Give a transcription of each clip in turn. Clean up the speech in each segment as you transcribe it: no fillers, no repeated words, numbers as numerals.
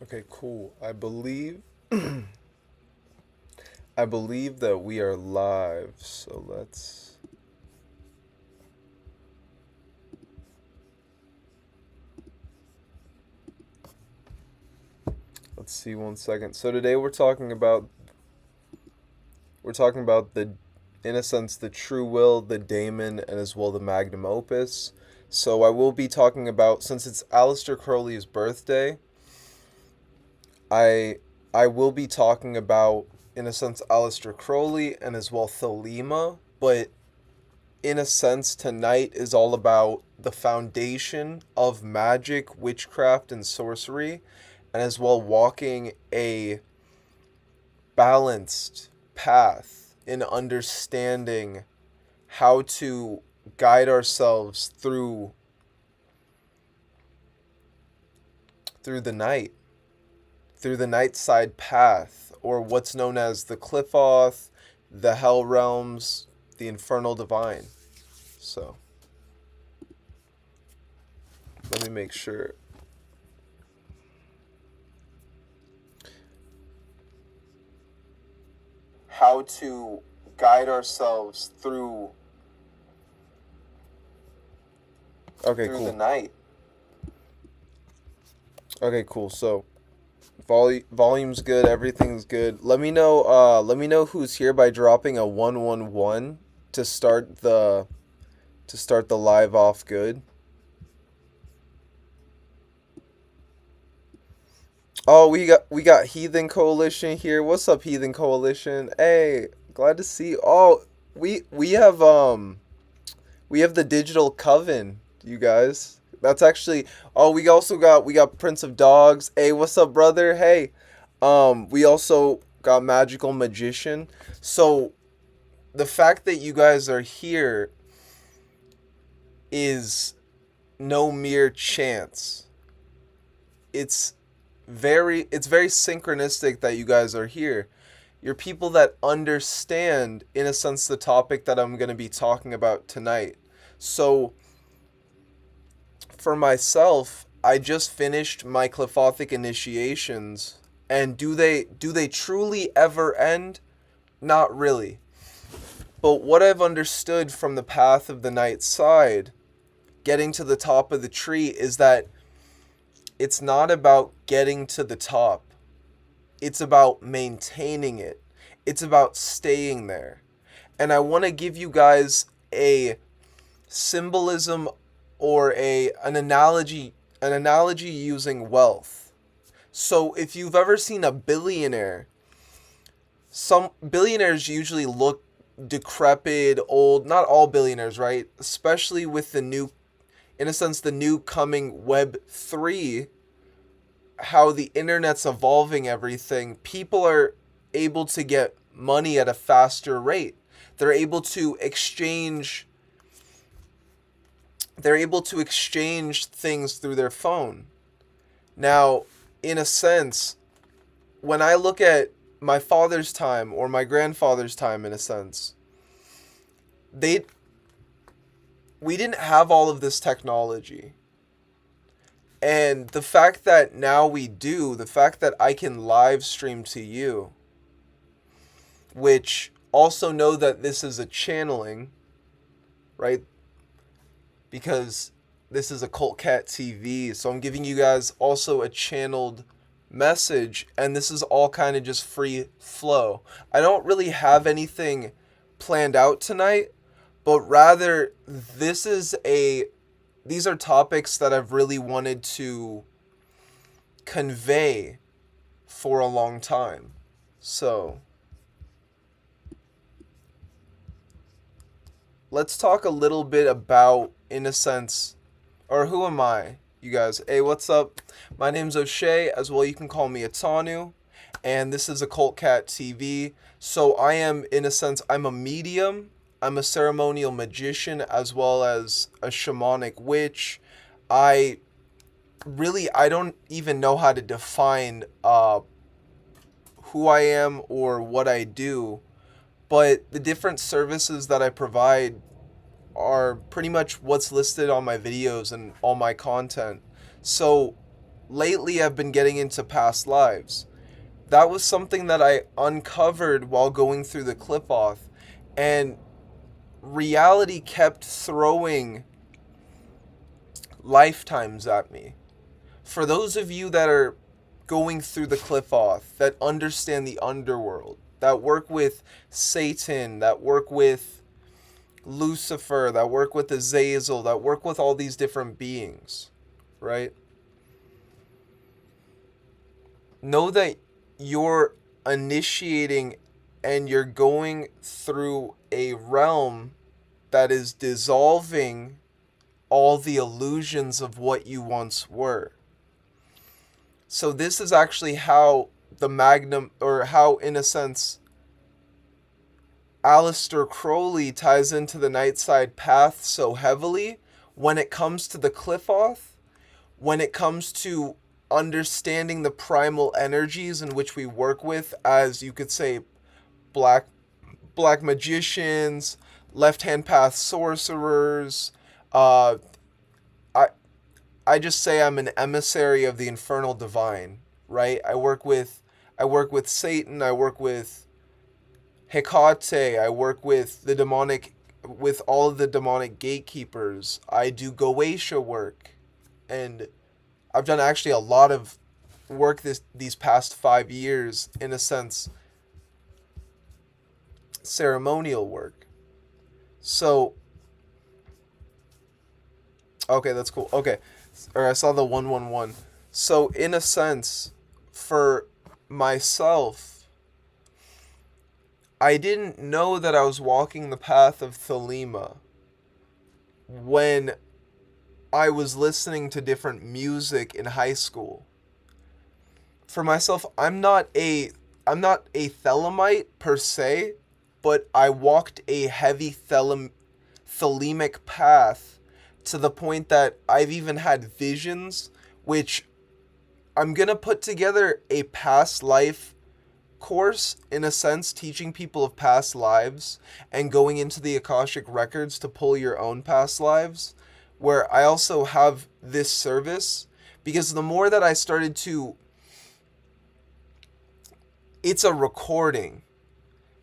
Okay, cool. I believe that we are live. So let's see 1 second. So today we're talking about the in a sense the true will, the Daemon, and as well the Magnum Opus. So I will be talking about, since it's Alister Crowleys' birthday, I I will be talking about, in a sense, Alister Crowley and as well Thelema, but in a sense tonight is all about the foundation of magic, witchcraft, and sorcery, and as well walking a balanced path in understanding how to guide ourselves through the night, through the night side path, or what's known as the Qliphoth, the Hell Realms, the Infernal Divine. So, let me make sure. How to guide ourselves through cool. The night. Okay, cool. So, volume's good, everything's good. Let me know who's here by dropping a 111 to start the live off good. Oh, we got Heathen Coalition here. What's up, Heathen Coalition? Hey, glad to see. Oh, we have the Digital Coven, you guys. That's actually. Oh, we got Prince of Dogs. Hey, what's up, brother? Hey, we also got Magical Magician. So the fact that you guys are here is no mere chance. It's it's very synchronistic that you guys are here. You're people that understand, in a sense, the topic that I'm going to be talking about tonight. So for myself, I just finished my Qliphothic initiations, and do they truly ever end? Not really. But what I've understood from the path of the night side, getting to the top of the tree, is that it's not about getting to the top. It's about maintaining it. It's about staying there. And I want to give you guys a symbolism, or an analogy using wealth. So if you've ever seen a billionaire, some billionaires usually look decrepit, old. Not all billionaires, right? Especially with in a sense, the new coming Web 3, how the internet's evolving everything, people are able to get money at a faster rate. They're able to exchange things through their phone. Now, in a sense, when I look at my father's time or my grandfather's time, in a sense, they we didn't have all of this technology. And the fact that now we do, the fact that I can live stream to you, which also know that this is a channeling, right? Because this is OccultCatTV, so I'm giving you guys also a channeled message, and this is all kind of just free flow. I don't really have anything planned out tonight, but rather these are topics that I've really wanted to convey for a long time. So, let's talk a little bit about, in a sense, or who am I, you guys? Hey, what's up? My name's O'Shea, as well you can call me Atanu, and this is OccultCatTV. So I am, in a sense, I'm a medium, I'm a ceremonial magician, as well as a shamanic witch. I don't even know how to define who I am or what I do, but the different services that I provide are pretty much what's listed on my videos and all my content. So lately I've been getting into past lives. That was something that I uncovered while going through the Qliphoth, and reality kept throwing lifetimes at me. For those of you that are going through the Qliphoth, that understand the underworld, that work with Satan, that work with Lucifer, that work with Azazel, that work with all these different beings, right? Know that you're initiating and you're going through a realm that is dissolving all the illusions of what you once were. So this is actually how the Magnum, or how, in a sense, Alister Crowley ties into the Nightside Path so heavily when it comes to the Qliphoth, when it comes to understanding the primal energies in which we work with, as you could say, black magicians, left-hand path sorcerers. I just say I'm an emissary of the infernal divine, right? I work with Satan. I work with Hecate. I work with the demonic, with all of the demonic gatekeepers. I do goetia work, and I've done actually a lot of work these past 5 years, in a sense, ceremonial work. So, okay, that's cool. Okay, or I saw the 111. So, in a sense, for myself, I didn't know that I was walking the path of Thelema when I was listening to different music in high school. For myself, I'm not a Thelemite per se, but I walked a heavy Thelemic path to the point that I've even had visions, which I'm going to put together a past life course, in a sense, teaching people of past lives and going into the Akashic records to pull your own past lives, where I also have this service, because the more that I started to, it's a recording.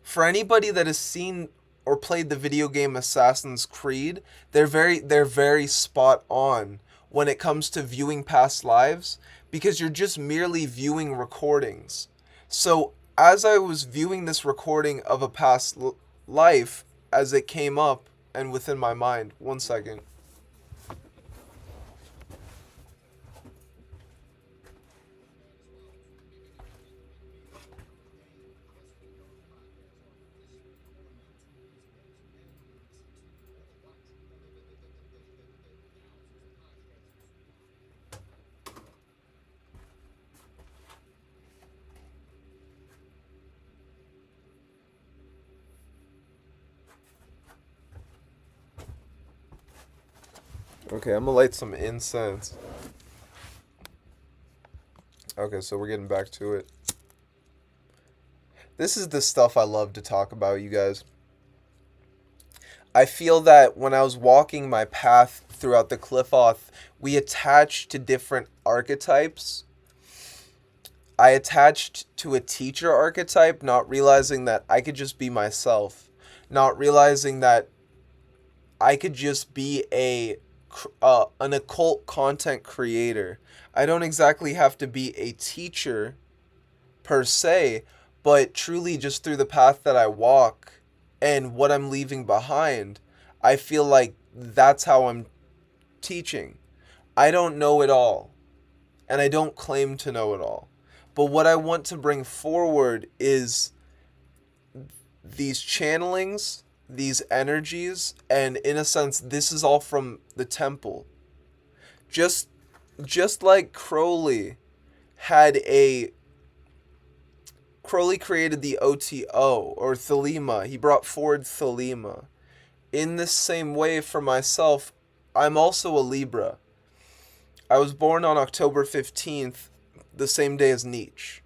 For anybody that has seen or played the video game Assassin's Creed, they're very spot on when it comes to viewing past lives, because you're just merely viewing recordings. So as I was viewing this recording of a past life, as it came up and within my mind, one second. Okay, I'm gonna light some incense. Okay, so we're getting back to it. This is the stuff I love to talk about, you guys. I feel that when I was walking my path throughout the Qliphoth, we attached to different archetypes. I attached to a teacher archetype, not realizing that I could just be myself. Not realizing that I could just be an occult content creator. I don't exactly have to be a teacher per se, but truly just through the path that I walk and what I'm leaving behind, I feel like that's how I'm teaching. I don't know it all, and I don't claim to know it all. But what I want to bring forward is these channelings, these energies, and in a sense, this is all from the temple. Just like Crowley created the OTO, or Thelema. He brought forward Thelema. In this same way, for myself, I'm also a Libra. I was born on October 15th, the same day as Nietzsche.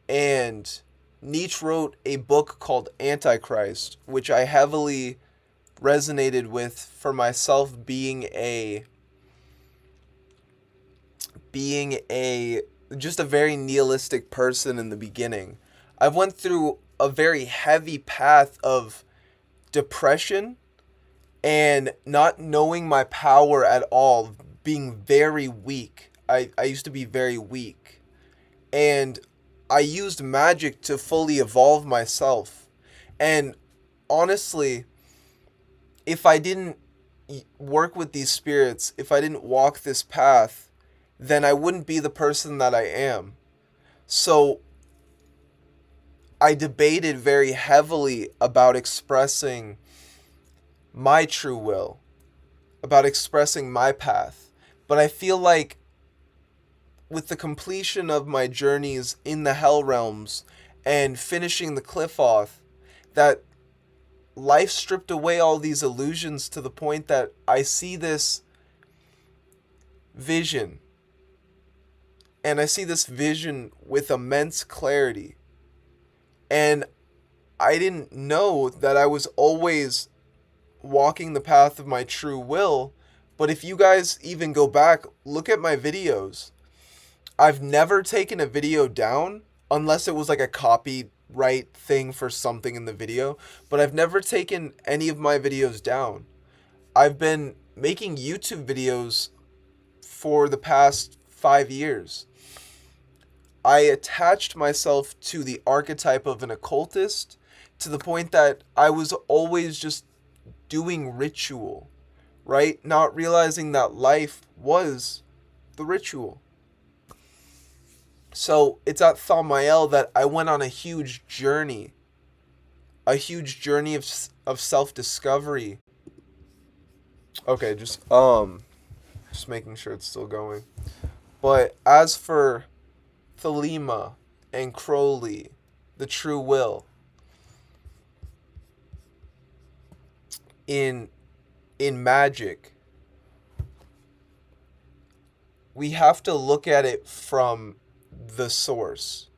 And Nietzsche wrote a book called Antichrist, which I heavily resonated with for myself, being being just a very nihilistic person in the beginning. I went through a very heavy path of depression and not knowing my power at all, being very weak. I used to be very weak. And I used magic to fully evolve myself. And honestly, if I didn't work with these spirits, if I didn't walk this path, then I wouldn't be the person that I am. So I debated very heavily about expressing my true will, about expressing my path. But I feel like with the completion of my journeys in the Hell Realms and finishing the Qliphoth, that life stripped away all these illusions to the point that I see this vision. And I see this vision with immense clarity. And I didn't know that I was always walking the path of my true will. But if you guys even go back, look at my videos. I've never taken a video down unless it was like a copyright thing for something in the video. But I've never taken any of my videos down. I've been making YouTube videos for the past 5 years. I attached myself to the archetype of an occultist to the point that I was always just doing ritual, right? Not realizing that life was the ritual. So it's at Thamael that I went on a huge journey of self-discovery. Okay, just making sure it's still going. But as for Thelema and Crowley, the true will, in magic, we have to look at it from the source.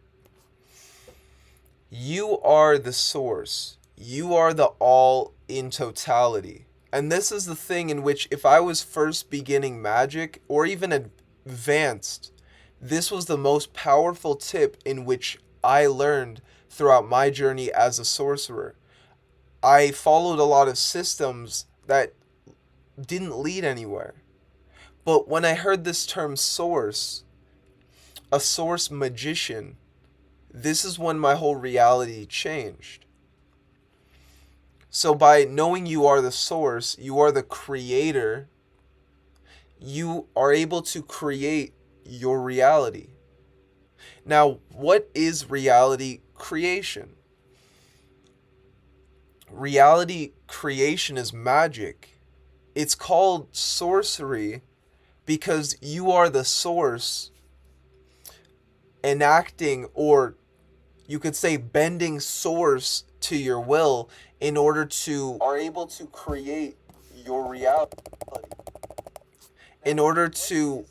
You are the source. You are the all in totality. And this is the thing in which if I was first beginning magic or even advanced, this was the most powerful tip in which I learned throughout my journey as a sorcerer. I followed a lot of systems that didn't lead anywhere. But when I heard this term source, a source magician, this is when my whole reality changed. So by knowing you are the source, you are the creator, you are able to create your reality. Now, what is reality creation? Reality creation is magic. It's called sorcery because you are the source enacting, or you could say bending source to your will in order to are able to create your reality. In order to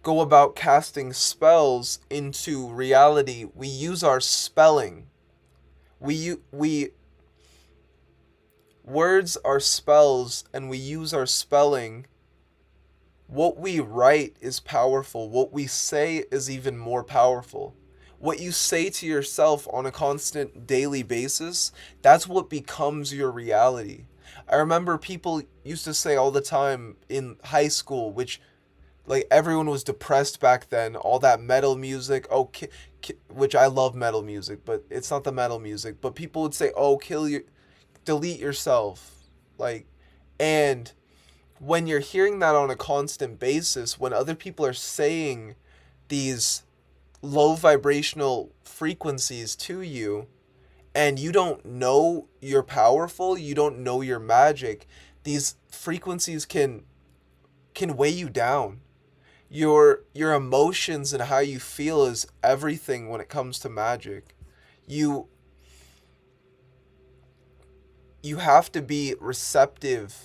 go about casting spells into reality, we use our spelling. Words are spells, and we use our spelling. What we write is powerful. What we say is even more powerful. What you say to yourself on a constant daily basis, that's what becomes your reality. I remember people used to say all the time in high school, which like everyone was depressed back then, all that metal music, which I love metal music, but it's not the metal music, but people would say, oh, delete yourself. And when you're hearing that on a constant basis, when other people are saying these low vibrational frequencies to you, and you don't know you're powerful, you don't know your magic, these frequencies can weigh you down. Your emotions and how you feel is everything when it comes to magic. You have to be receptive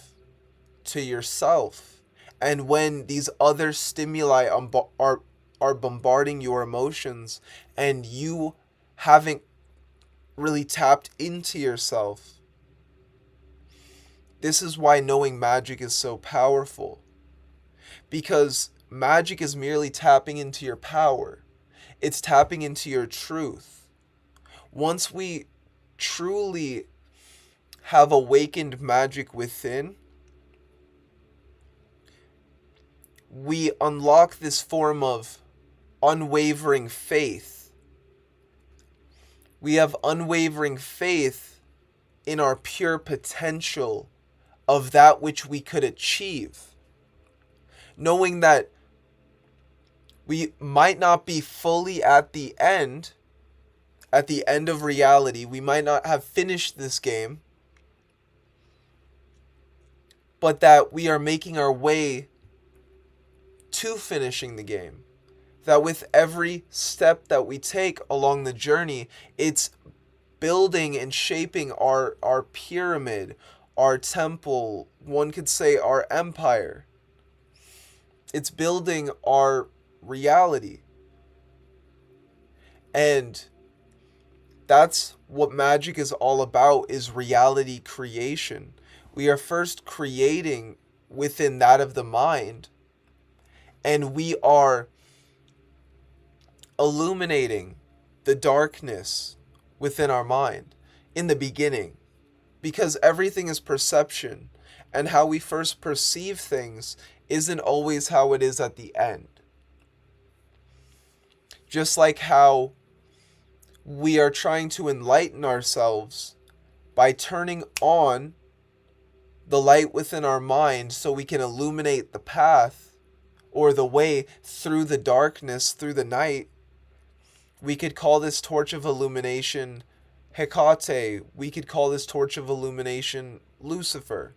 to yourself. And when these other stimuli are bombarding your emotions and you haven't really tapped into yourself, This is why knowing magic is so powerful. Because magic is merely tapping into your power. It's tapping into your truth. Once we truly have awakened magic within, we unlock this form of unwavering faith. We have unwavering faith in our pure potential of that which we could achieve. Knowing that we might not be fully at the end of reality. We might not have finished this game, but that we are making our way to finishing the game. That with every step that we take along the journey, it's building and shaping our pyramid, our temple, one could say our empire. It's building our reality. And that's what magic is all about, is reality creation. We are first creating within that of the mind, and we are illuminating the darkness within our mind in the beginning, because everything is perception, and how we first perceive things isn't always how it is at the end. Just like how we are trying to enlighten ourselves by turning on the light within our mind so we can illuminate the path or the way through the darkness, through the night. We could call this torch of illumination Hecate. We could call this torch of illumination Lucifer.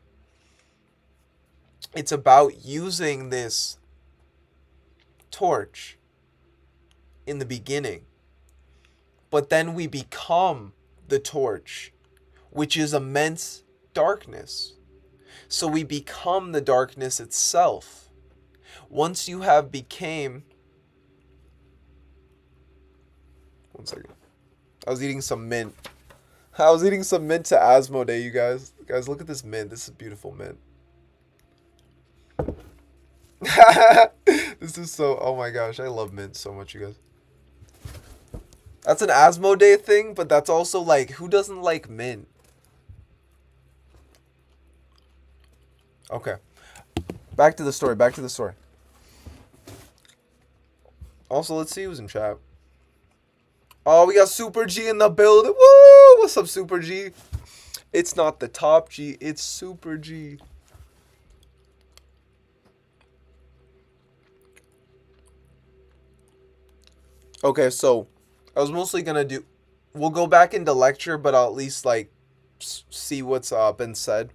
It's about using this torch in the beginning. But then we become the torch, which is immense darkness. So we become the darkness itself. Once you have became... One second. I was eating some mint. I was eating some mint to Asmodee, you guys. Guys, look at this mint. This is beautiful mint. This is so... Oh my gosh, I love mint so much, you guys. That's an Asmodee thing, but that's also like, who doesn't like mint? Okay. Back to the story. Also, let's see who's in chat. Oh, we got Super G in the building. Woo! What's up, Super G? It's not the top G, it's Super G. Okay, so I was mostly gonna do... We'll go back into lecture, but I'll at least, like, see what's been said.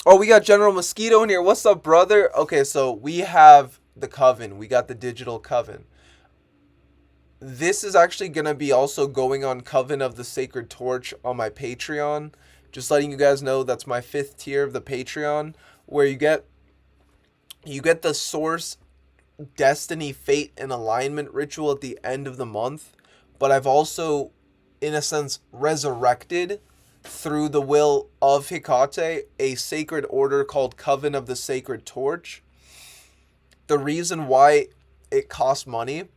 Oh, we got General Mosquito in here. What's up, brother? Okay, so we have the Coven. We got the digital Coven. This is actually going to be also going on Coven of the Sacred Torch on my Patreon. Just letting you guys know, that's my 5th tier of the Patreon, where you get the Source, Destiny, Fate, and Alignment ritual at the end of the month. But I've also, in a sense, resurrected through the will of Hecate a sacred order called Coven of the Sacred Torch. The reason why it costs money,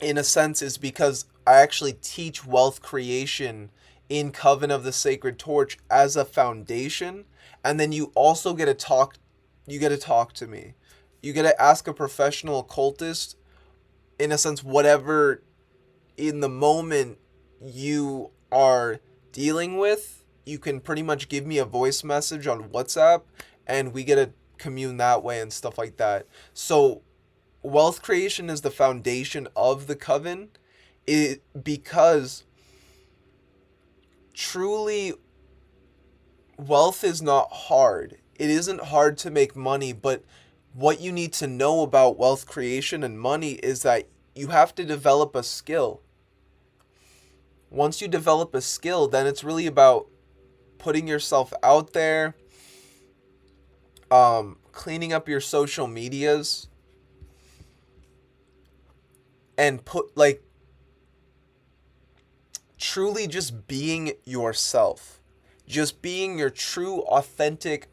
in a sense, is because I actually teach wealth creation in Coven of the Sacred Torch as a foundation, and then you also get to talk to me. You get to ask a professional occultist, in a sense, whatever in the moment you are dealing with, you can pretty much give me a voice message on WhatsApp, and we get to commune that way and stuff like that. So wealth creation is the foundation of the Coven, because truly wealth is not hard. It isn't hard to make money, but what you need to know about wealth creation and money is that you have to develop a skill. Once you develop a skill, then it's really about putting yourself out there, cleaning up your social medias, and truly just being yourself, just being your true authentic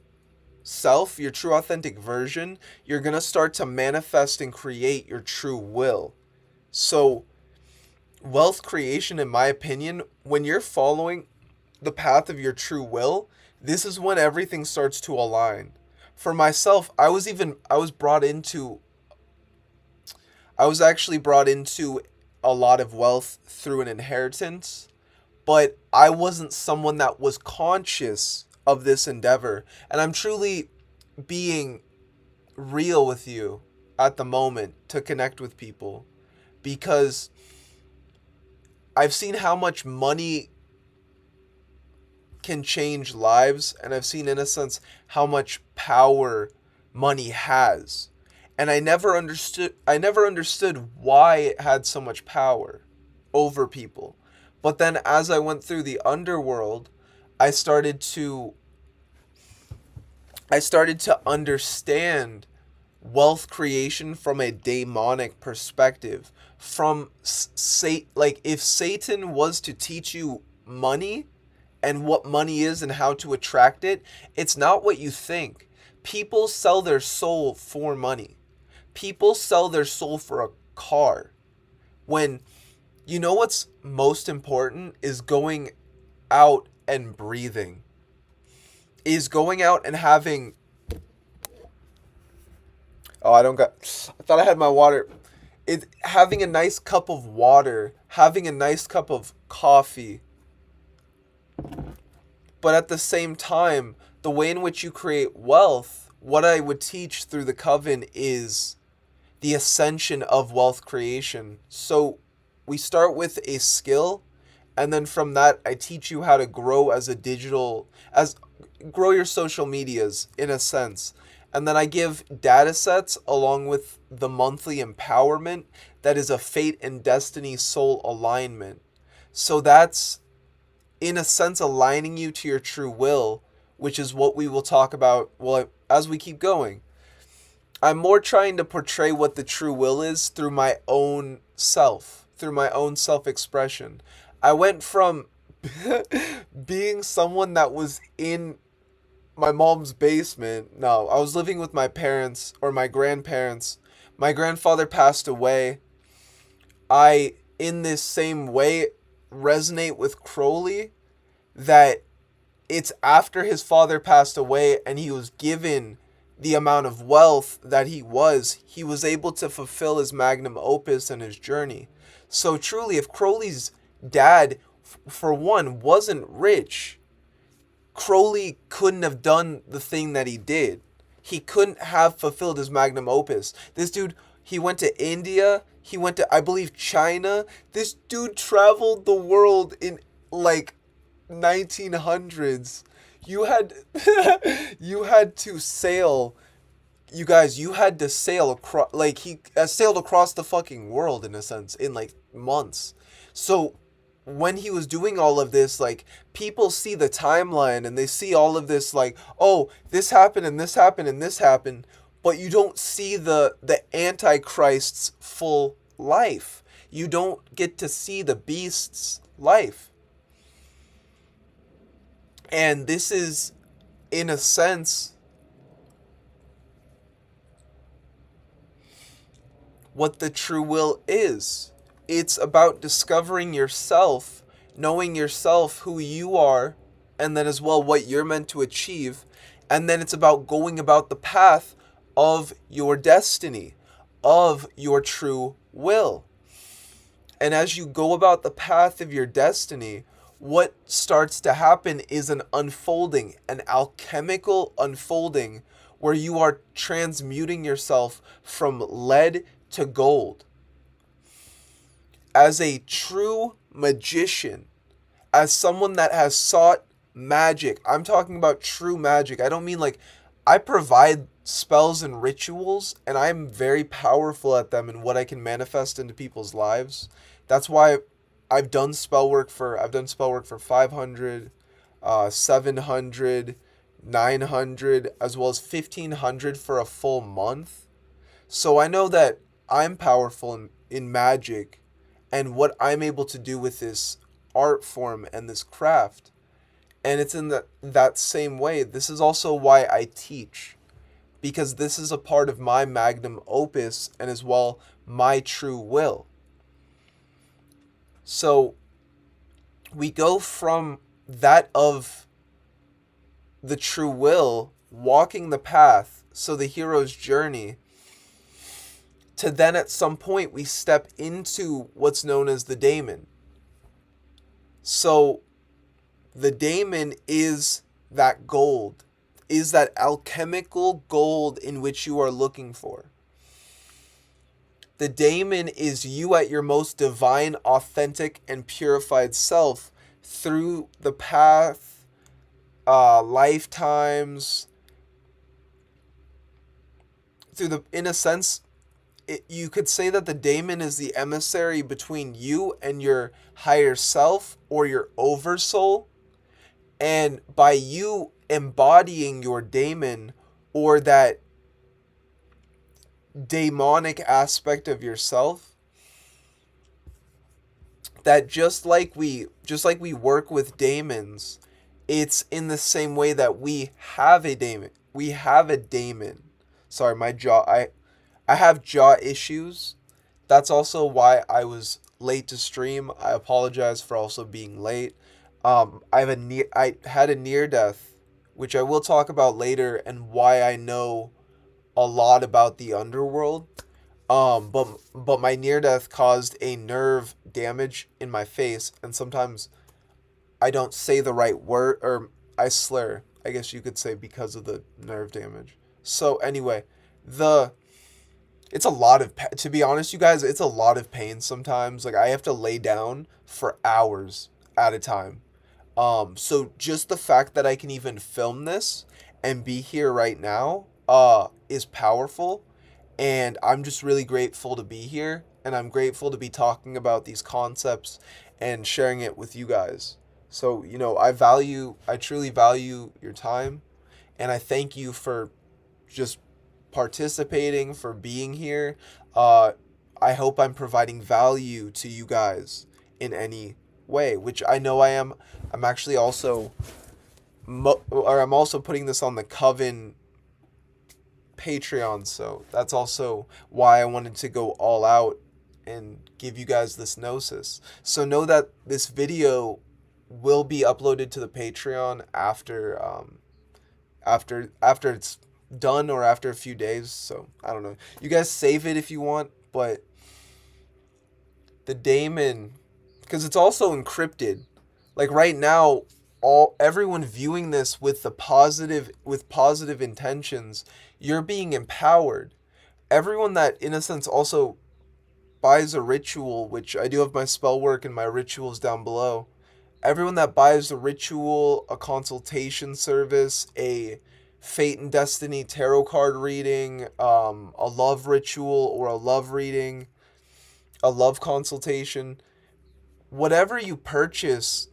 self, your true authentic version, you're going to start to manifest and create your true will. So wealth creation, in my opinion, when you're following the path of your true will, this is when everything starts to align. For myself, I was actually brought into a lot of wealth through an inheritance, but I wasn't someone that was conscious of this endeavor. And I'm truly being real with you at the moment to connect with people, because I've seen how much money can change lives, and I've seen, in a sense, how much power money has. And I never understood why it had so much power over people. But then as I went through the underworld, I started to understand wealth creation from a demonic perspective. From like, if Satan was to teach you money and what money is and how to attract it, it's not what you think. People sell their soul for money. People sell their soul for a car. When you know what's most important is going out and breathing. Is going out and having... Oh, I thought I had my water. Having a nice cup of water, having a nice cup of coffee. But at the same time, the way in which you create wealth, what I would teach through the coven is the ascension of wealth creation. So we start with a skill, and then from that I teach you how to grow grow your social medias, in a sense. And then I give data sets along with the monthly empowerment that is a fate and destiny soul alignment. So that's, in a sense, aligning you to your true will, which is what we will talk about as we keep going. I'm more trying to portray what the true will is through my own self-expression. I went from being someone that was in my mom's basement. No, I was living with my parents or my grandparents. My grandfather passed away. I, in this same way, resonate with Crowley, that it's after his father passed away and he was given the amount of wealth that he was able to fulfill his magnum opus and his journey. So truly, if Crowley's dad, for one, wasn't rich, Crowley couldn't have done the thing that he did. He couldn't have fulfilled his magnum opus. This dude, he went to India, he went to, I believe, China. This dude traveled the world in, like, 1900s. You had to sail. You guys, you had to sail across, like, he sailed across the fucking world, in a sense, in, like, months. So when he was doing all of this, like, people see the timeline and they see all of this, like, oh, this happened and this happened and this happened, but you don't see the Antichrist's full life. You don't get to see the beast's life. And this is, in a sense, what the true will is. It's about discovering yourself, knowing yourself, who you are, and then as well what you're meant to achieve. And then it's about going about the path of your destiny, of your true will. And as you go about the path of your destiny, what starts to happen is an unfolding, an alchemical unfolding, where you are transmuting yourself from lead to gold. As a true magician, as someone that has sought magic, I'm talking about true magic. I don't mean like, I provide spells and rituals, and I'm very powerful at them and what I can manifest into people's lives. That's why I've done spell work for 500, 700, 900, as well as 1,500 for a full month. So I know that I'm powerful in magic, and what I'm able to do with this art form and this craft. And it's in that same way. This is also why I teach, because this is a part of my magnum opus and as well my true will. So we go from that of the true will, walking the path, so the hero's journey, to then at some point we step into what's known as the Daemon. So the Daemon is that gold, is that alchemical gold in which you are looking for. The Daemon is you at your most divine, authentic, and purified self through the path, lifetimes, in a sense, you could say that the Daemon is the emissary between you and your higher self or your oversoul. And by you embodying your Daemon, or that demonic aspect of yourself, that just like we work with daemons, it's in the same way that we have a daemon. We have a daemon. Sorry, I have jaw issues. That's also why I was late to stream. I apologize for also being late. I had a near death, which I will talk about later, and why I know a lot about the underworld. But my near death caused a nerve damage in my face, and sometimes I don't say the right word, or I slur, I guess you could say, because of the nerve damage. So anyway, it's a lot of, to be honest, you guys, it's a lot of pain sometimes. Like, I have to lay down for hours at a time. So just the fact that I can even film this and be here right now, is powerful. And I'm just really grateful to be here. And I'm grateful to be talking about these concepts and sharing it with you guys. So, I truly value your time. And I thank you for just participating, for being here. I hope I'm providing value to you guys in any way, which I know I am. I'm actually also, I'm also putting this on the Coven Patreon, so that's also why I wanted to go all out and give you guys this gnosis. So know that this video will be uploaded to the Patreon after it's done, or after a few days. So I don't know. You guys save it if you want, but the Daemon, because it's also encrypted. Like right now, everyone viewing this with positive intentions, you're being empowered. Everyone that, in a sense, also buys a ritual, which I do have my spell work and my rituals down below. Everyone that buys a ritual, a consultation service, a Fate and Destiny tarot card reading, a love ritual or a love reading, a love consultation, whatever you purchase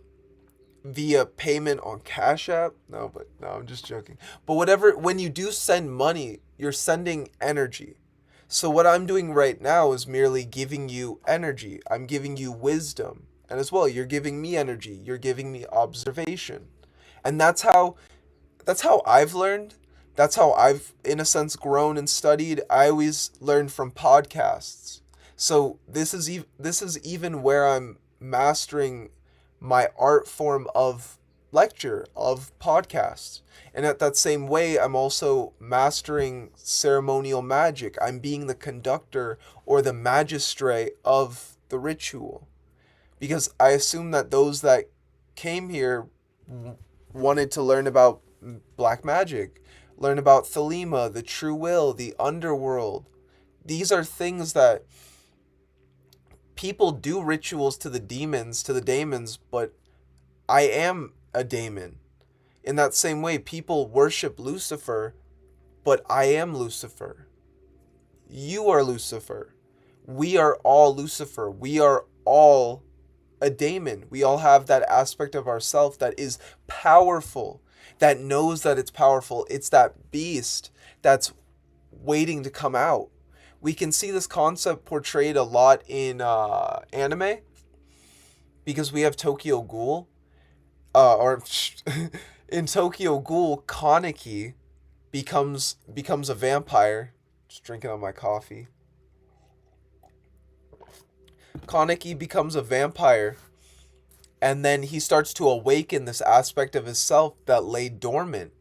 via payment on Cash App. No, I'm just joking. But whatever, when you do send money, you're sending energy. So what I'm doing right now is merely giving you energy. I'm giving you wisdom. And as well, you're giving me energy. You're giving me observation. And that's how I've learned. That's how I've, in a sense, grown and studied. I always learn from podcasts. So this is even where I'm mastering my art form of lecture, of podcasts. And at that same way, I'm also mastering ceremonial magic. I'm being the conductor or the magistrate of the ritual. Because I assume that those that came here wanted to learn about black magic, learn about Thelema, the true will, the underworld. These are things that people do rituals to the daemons, but I am a daemon. In that same way, people worship Lucifer, but I am Lucifer. You are Lucifer. We are all Lucifer. We are all a daemon. We all have that aspect of ourself that is powerful, that knows that it's powerful. It's that beast that's waiting to come out. We can see this concept portrayed a lot in anime. because we have Tokyo Ghoul, or in Tokyo Ghoul, Kaneki becomes a vampire. Just drinking on my coffee. Kaneki becomes a vampire, and then he starts to awaken this aspect of himself that lay dormant.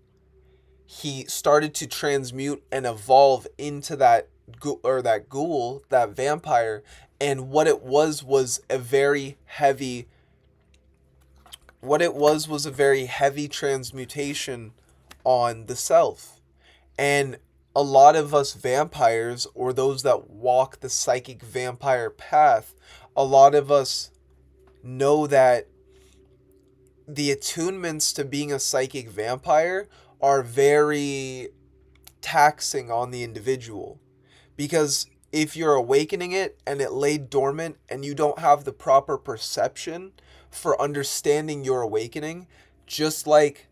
He started to transmute and evolve into that ghoul, that vampire, and what it was a very heavy transmutation on the self. And a lot of us vampires, or those that walk the psychic vampire path, a lot of us know that the attunements to being a psychic vampire are very taxing on the individual. Because if you're awakening it and it laid dormant and you don't have the proper perception for understanding your awakening, just like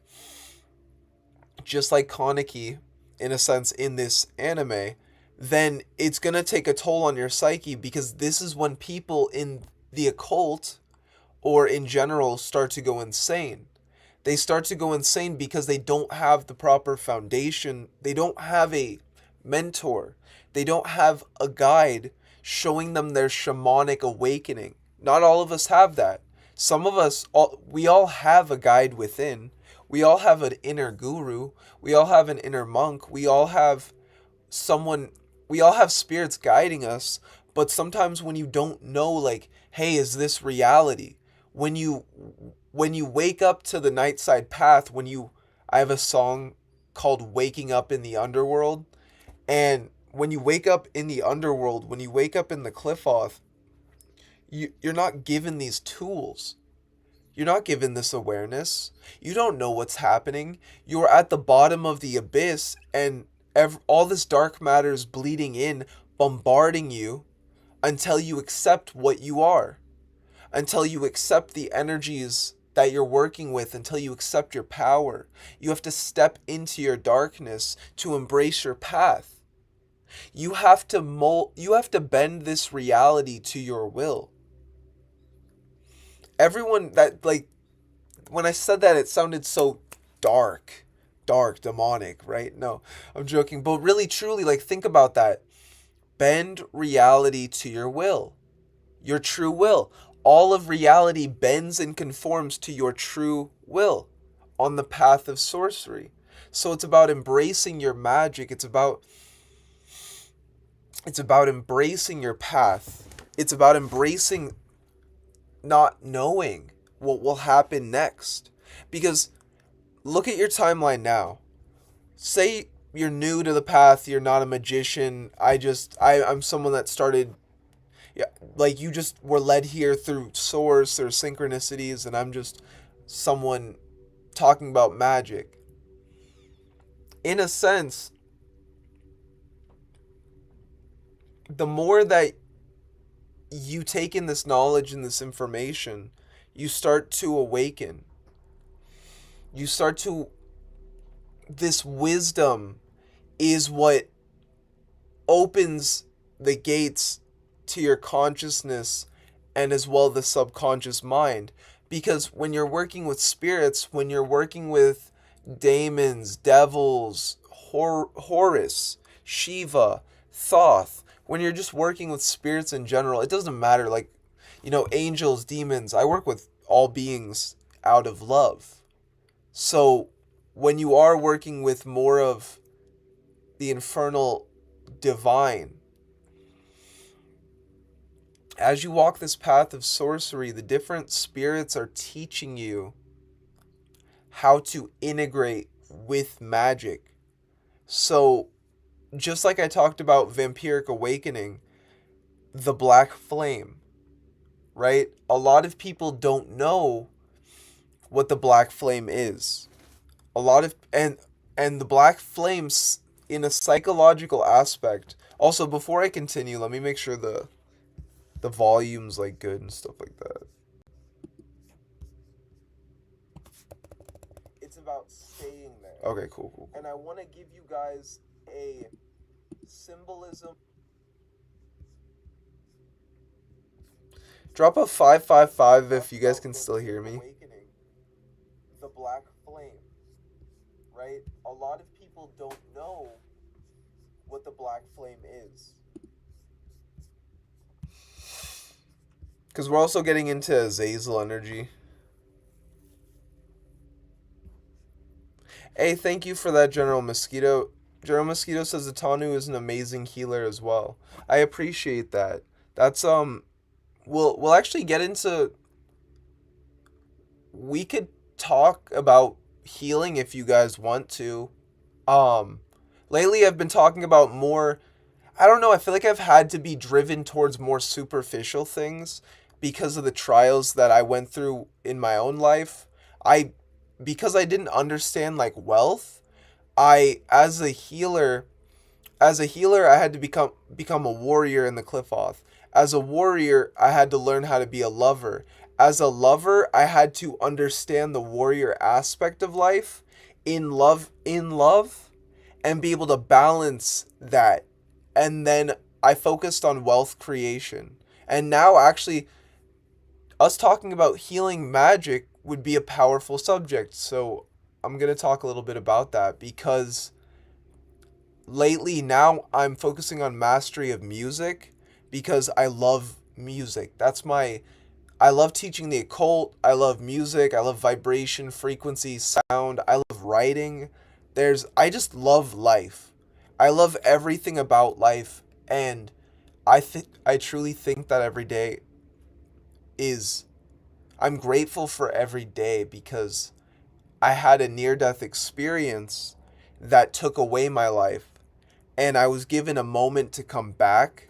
Kaneki, in a sense, in this anime, then it's going to take a toll on your psyche, because this is when people in the occult, or in general, start to go insane. They start to go insane because they don't have the proper foundation. They don't have a mentor. They don't have a guide showing them their shamanic awakening. Not all of us have that. Some of us, we all have a guide within. We all have an inner guru. We all have an inner monk. We all have spirits guiding us. But sometimes when you don't know, like, hey, is this reality? When you wake up to the night side path, I have a song called Waking Up in the Underworld. And when you wake up in the underworld, when you wake up in the Qliphoth, you're not given these tools. You're not given this awareness. You don't know what's happening. You're at the bottom of the abyss, and all this dark matter is bleeding in, bombarding you, until you accept what you are. Until you accept the energies that you're working with, until you accept your power. You have to step into your darkness to embrace your path. You have to bend this reality to your will. Everyone that, like, when I said that, it sounded so dark, demonic, right? No, I'm joking. But really, truly, like, think about that. Bend reality to your will, your true will. All of reality bends and conforms to your true will on the path of sorcery. So it's about embracing your magic. It's about embracing your path. It's about embracing not knowing what will happen next. Because look at your timeline now. Say you're new to the path, you're not a magician. I'm someone that started, yeah, like, you just were led here through source or synchronicities, and I'm just someone talking about magic. In a sense, the more that you take in this knowledge and this information, you start to awaken. This wisdom is what opens the gates to your consciousness, and as well the subconscious mind. Because when you're working with spirits, when you're working with demons, devils, Horus, Shiva, Thoth, when you're just working with spirits in general, it doesn't matter, like, angels, demons, I work with all beings out of love. So when you are working with more of the infernal divine, as you walk this path of sorcery, the different spirits are teaching you how to integrate with magic. So just like I talked about vampiric awakening, the black flame, right? A lot of people don't know what the black flame is. And the black flames, in a psychological aspect. Also, before I continue, let me make sure the volume's, like, good and stuff like that. It's about staying there. Okay, cool. And I want to give you guys a symbolism. Drop a 555 if you guys can still hear me. The black flame, right? A lot of people don't know what the black flame is. Because we're also getting into Azazel energy. Hey, thank you for that, General Mosquito. General Mosquito says the Tanu is an amazing healer as well. I appreciate that. That's we'll actually get into, we could talk about healing if you guys want to. Lately I've been talking about more, I don't know, I feel like I've had to be driven towards more superficial things because of the trials that I went through in my own life. Because I didn't understand like wealth, as a healer I had to become a warrior in the Qliphoth. As a warrior, I had to learn how to be a lover. As a lover, I had to understand the warrior aspect of life in love, and be able to balance that. And then I focused on wealth creation. And now actually us talking about healing magic would be a powerful subject. So I'm going to talk a little bit about that, because lately now I'm focusing on mastery of music because I love music. I love teaching the occult. I love music. I love vibration, frequency, sound. I love writing. I just love life. I love everything about life, and I truly think that every day I'm grateful for every day, because I had a near-death experience that took away my life, and I was given a moment to come back.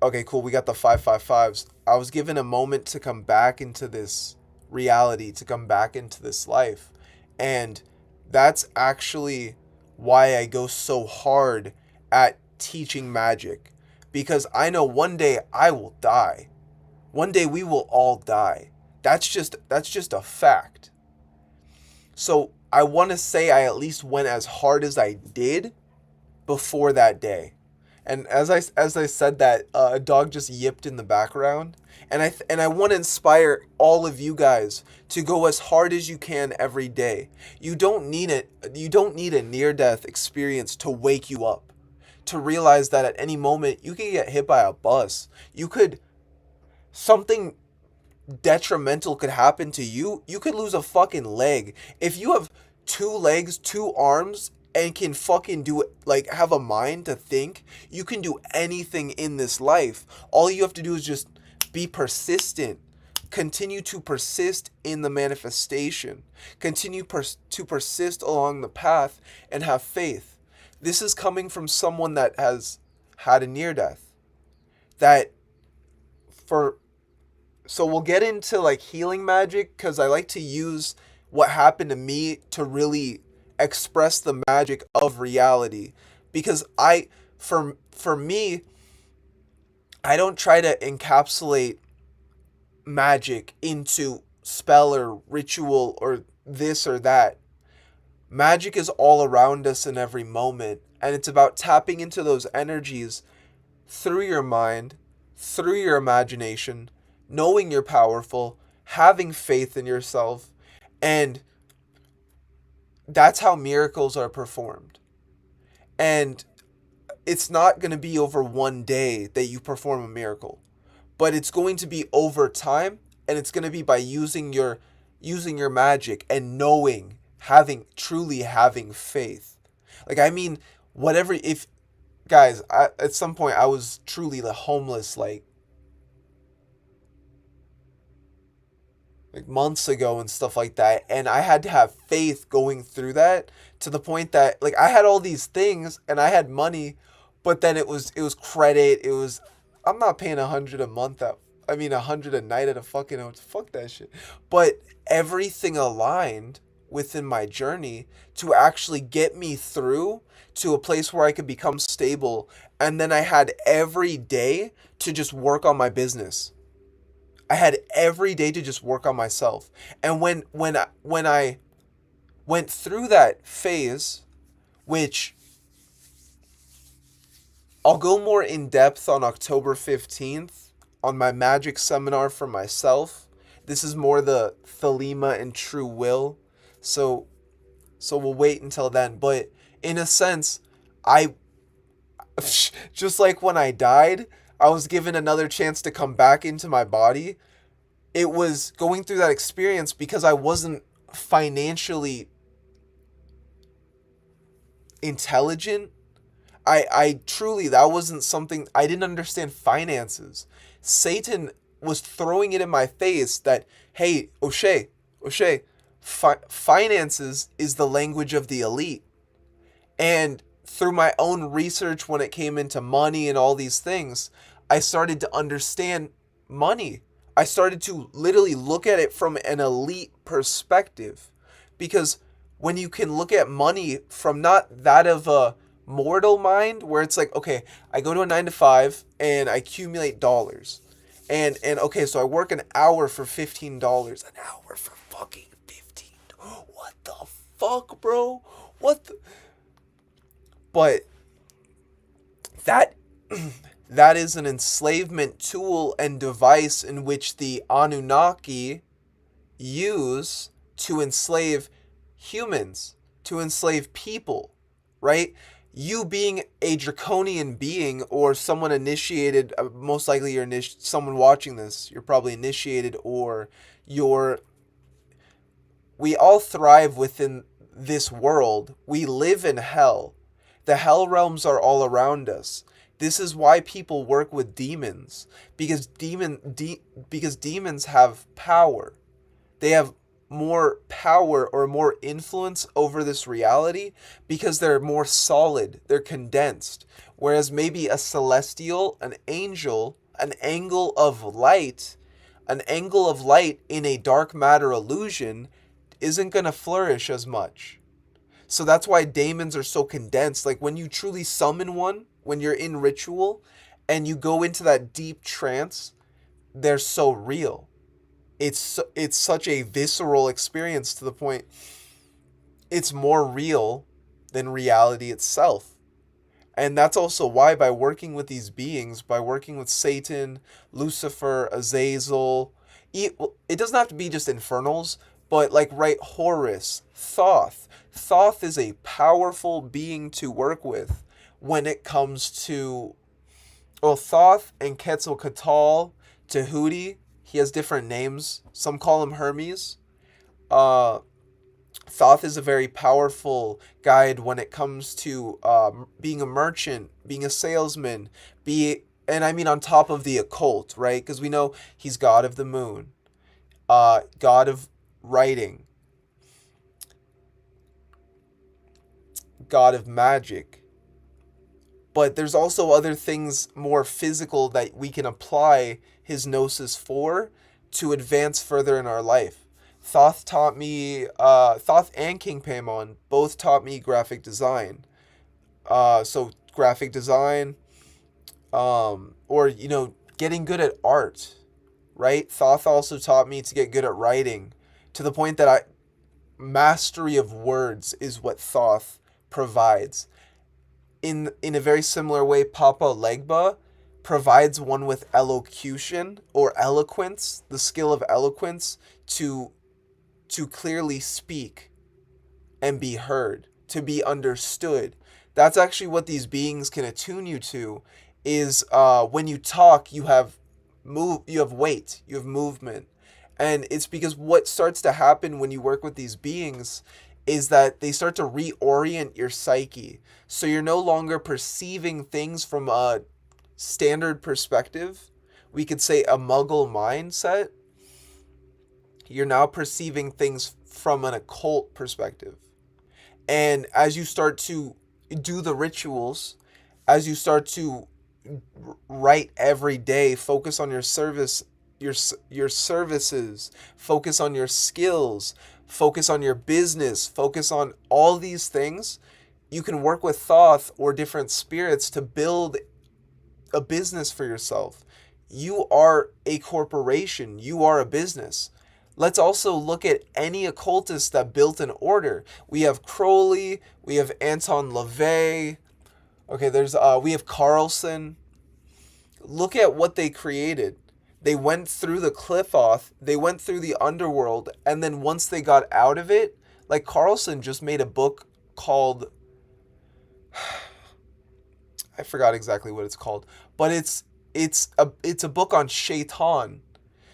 Okay, cool, we got the 555s. I was given a moment to come back into this reality, to come back into this life. And that's actually why I go so hard at teaching magic. Because I know one day I will die. One day we will all die. That's just a fact. So I want to say I at least went as hard as I did before that day. And as I said that, a dog just yipped in the background. And I want to inspire all of you guys to go as hard as you can every day. You don't need a near-death experience to wake you up, to realize that at any moment you could get hit by a bus. Something detrimental could happen to you. You could lose a fucking leg. If you have 2 legs, 2 arms, and can fucking do it, like have a mind to think, you can do anything in this life. All you have to do is just be persistent. Continue to persist in the manifestation. Continue to persist along the path and have faith. This is coming from someone that has had a near death. So we'll get into like healing magic, because I like to use what happened to me to really express the magic of reality. Because for me, I don't try to encapsulate magic into spell or ritual or this or that. Magic is all around us in every moment, and it's about tapping into those energies through your mind, through your imagination, knowing you're powerful, having faith in yourself, and that's how miracles are performed. And it's not going to be over one day that you perform a miracle, but it's going to be over time, and it's going to be by using your magic and knowing, truly having faith. Like, I mean, if guys, at some point I was truly the homeless, like months ago and stuff like that, and I had to have faith going through that, to the point that like I had all these things and I had money, but then it was credit. I'm not paying $100 a month $100 a night at a fucking hotel. Fuck that shit. But everything aligned within my journey to actually get me through to a place where I could become stable. And then I had every day to just work on my business. I had every day to just work on myself. And when I went through that phase, which I'll go more in depth on October 15th, on my magic seminar for myself. This is more the Thelema and true will. So we'll wait until then. But in a sense, I just like when I died, I was given another chance to come back into my body. It was going through that experience because I wasn't financially intelligent. I truly, that wasn't something, I didn't understand finances. Satan was throwing it in my face that, hey, O'Shea, finances is the language of the elite. And through my own research when it came into money and all these things, I started to understand money. I started to literally look at it from an elite perspective. Because when you can look at money from not that of a mortal mind, where it's like, okay, I go to a 9 to 5 and I accumulate dollars. And okay, so I work an hour for $15. An hour for fucking 15. What the fuck, bro? What the... But that that is an enslavement tool and device in which the Anunnaki use to enslave humans, to enslave people, right? You being a draconian being or someone initiated, most likely you're someone watching this, you're probably initiated, or we all thrive within this world. We live in hell. The hell realms are all around us. This is why people work with demons, because demons have power. They have more power or more influence over this reality because they're more solid, they're condensed. Whereas maybe a celestial, an angel, an angle of light in a dark matter illusion isn't going to flourish as much. So that's why daemons are so condensed. Like when you truly summon one, when you're in ritual and you go into that deep trance, they're so real. It's such a visceral experience to the point it's more real than reality itself. And that's also why by working with these beings, by working with Satan, Lucifer, Azazel, it doesn't have to be just infernals, but like Horus, Thoth. Thoth is a powerful being to work with when it comes to, well, Thoth and Quetzalcoatl, Tahuti. He has different names. Some call him Hermes. Thoth is a very powerful guide when it comes to being a merchant, being a salesman, and I mean on top of the occult, right? Because we know he's god of the moon, god of writing, god of magic. But there's also other things more physical that we can apply his gnosis for to advance further in our life. Thoth taught me, Thoth and King Paimon both taught me graphic design. So graphic design, or, getting good at art, right? Thoth also taught me to get good at writing, to the point that mastery of words is what Thoth provides. In a very similar way, Papa Legba provides one with elocution or eloquence, the skill of eloquence to clearly speak and be heard, to be understood. That's actually what these beings can attune you to, is when you talk, you have weight, you have movement. And it's because what starts to happen when you work with these beings is that they start to reorient your psyche. So you're no longer perceiving things from a standard perspective. We could say a muggle mindset. You're now perceiving things from an occult perspective. And as you start to do the rituals, as you start to write every day, focus on your service, your services, focus on your skills, focus on your business, focus on all these things, you can work with Thoth or different spirits to build a business for yourself. You are a corporation. You are a business. Let's also look at any occultist that built an order. We have Crowley, we have Anton LaVey. Okay, we have Carlson. Look at what they created. They went through the Qliphoth, they went through the underworld, and then once they got out of it, like Carlson just made a book called, I forgot exactly what it's called, but it's a book on Shaitan.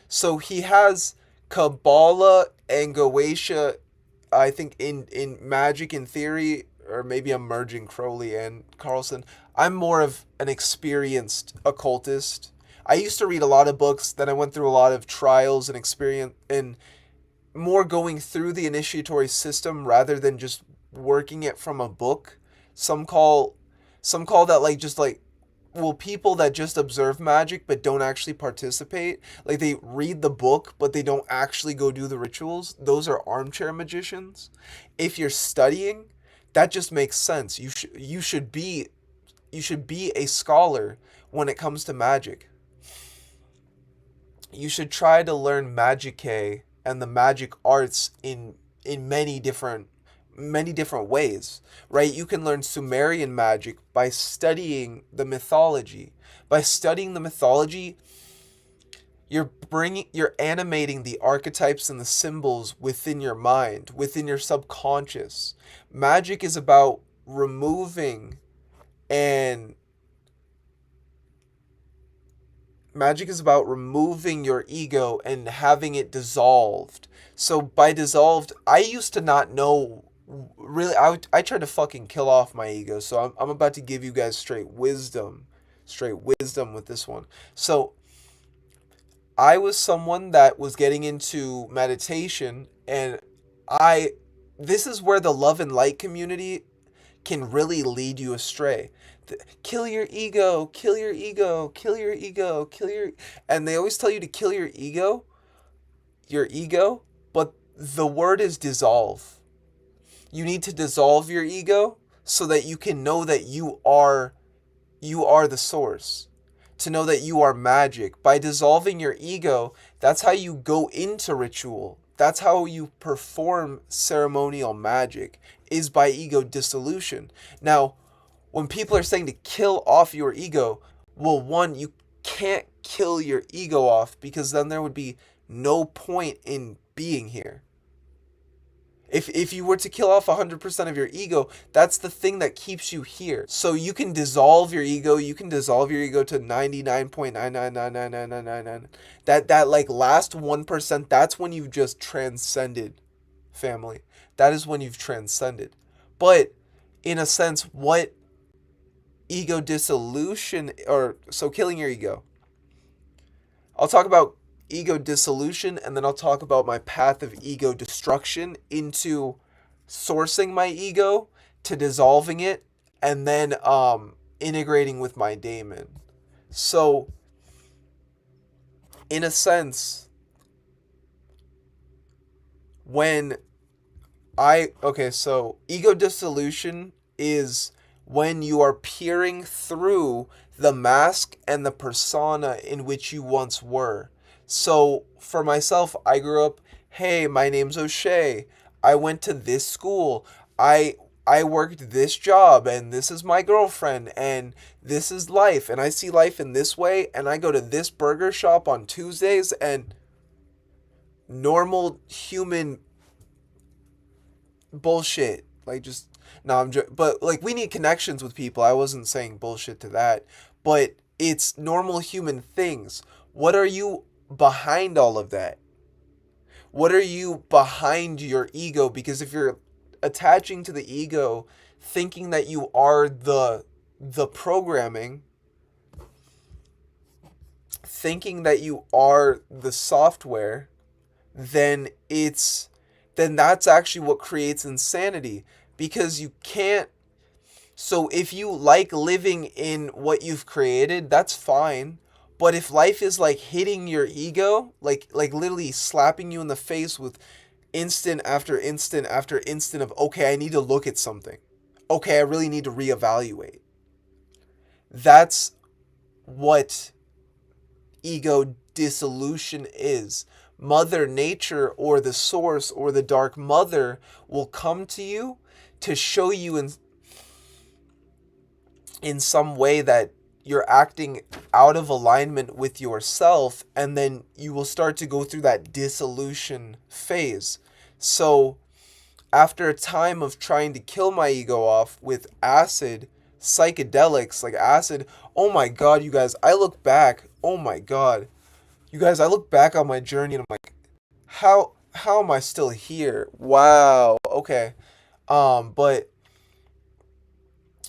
So he has Kabbalah and Goetia, I think in Magic in theory, or maybe I'm merging Crowley and Carlson. I'm more of an experienced occultist. I used to read a lot of books, then I went through a lot of trials and experience, and more going through the initiatory system rather than just working it from a book. Some call that like just like, well, people that just observe magic but don't actually participate, like they read the book but they don't actually go do the rituals. Those are armchair magicians. If you're studying, that just makes sense. You should be a scholar when it comes to magic. You should try to learn magicke and the magic arts in many different ways, right? You can learn Sumerian magic by studying the mythology. By studying the mythology, you're animating the archetypes and the symbols within your mind, within your subconscious. Magic is about removing and Magic is about removing your ego and having it dissolved. So by dissolved, I used to not know really. I tried to fucking kill off my ego. So I'm about to give you guys straight wisdom with this one. So I was someone that was getting into meditation, and this is where the love and light community can really lead you astray. Kill your ego, kill your ego, kill your ego, and they always tell you to kill your ego, but the word is dissolve. You need to dissolve your ego so that you can know that you are the source. To know that you are magic. By dissolving your ego, that's how you go into ritual. That's how you perform ceremonial magic, is by ego dissolution. Now, when people are saying to kill off your ego, well, one, you can't kill your ego off because then there would be no point in being here. If you were to kill off 100% of your ego, that's the thing that keeps you here. So you can dissolve your ego. You can dissolve your ego to 99.9999999. That like last 1%, that's when you've just transcended, family. That is when you've transcended. But in a sense, what ego dissolution, or so killing your ego. I'll talk about ego dissolution, and then I'll talk about my path of ego destruction into sourcing my ego to dissolving it, and then integrating with my daemon. So in a sense, so ego dissolution is when you are peering through the mask and the persona in which you once were. So for myself, I grew up, hey, my name's O'Shea. I went to this school. I worked this job, and this is my girlfriend, and this is life, and I see life in this way, and I go to this burger shop on Tuesdays, and normal human bullshit. Like, just, no, but like, we need connections with people. I wasn't saying bullshit to that, but it's normal human things. What are you behind all of that? What are you behind your ego? Because if you're attaching to the ego, thinking that you are the programming, thinking that you are the software, then that's actually what creates insanity. Because you can't. So if you like living in what you've created, that's fine. But if life is like hitting your ego, like literally slapping you in the face with instant after instant after instant of, okay, I need to look at something. Okay, I really need to reevaluate. That's what ego dissolution is. Mother Nature, or the source, or the dark mother will come to you to show you in some way that you're acting out of alignment with yourself, and then you will start to go through that dissolution phase. So after a time of trying to kill my ego off with acid, psychedelics like acid, oh my god, you guys, I look back, oh my god, you guys, I look back on my journey and I'm like, how am I still here? Wow, okay. But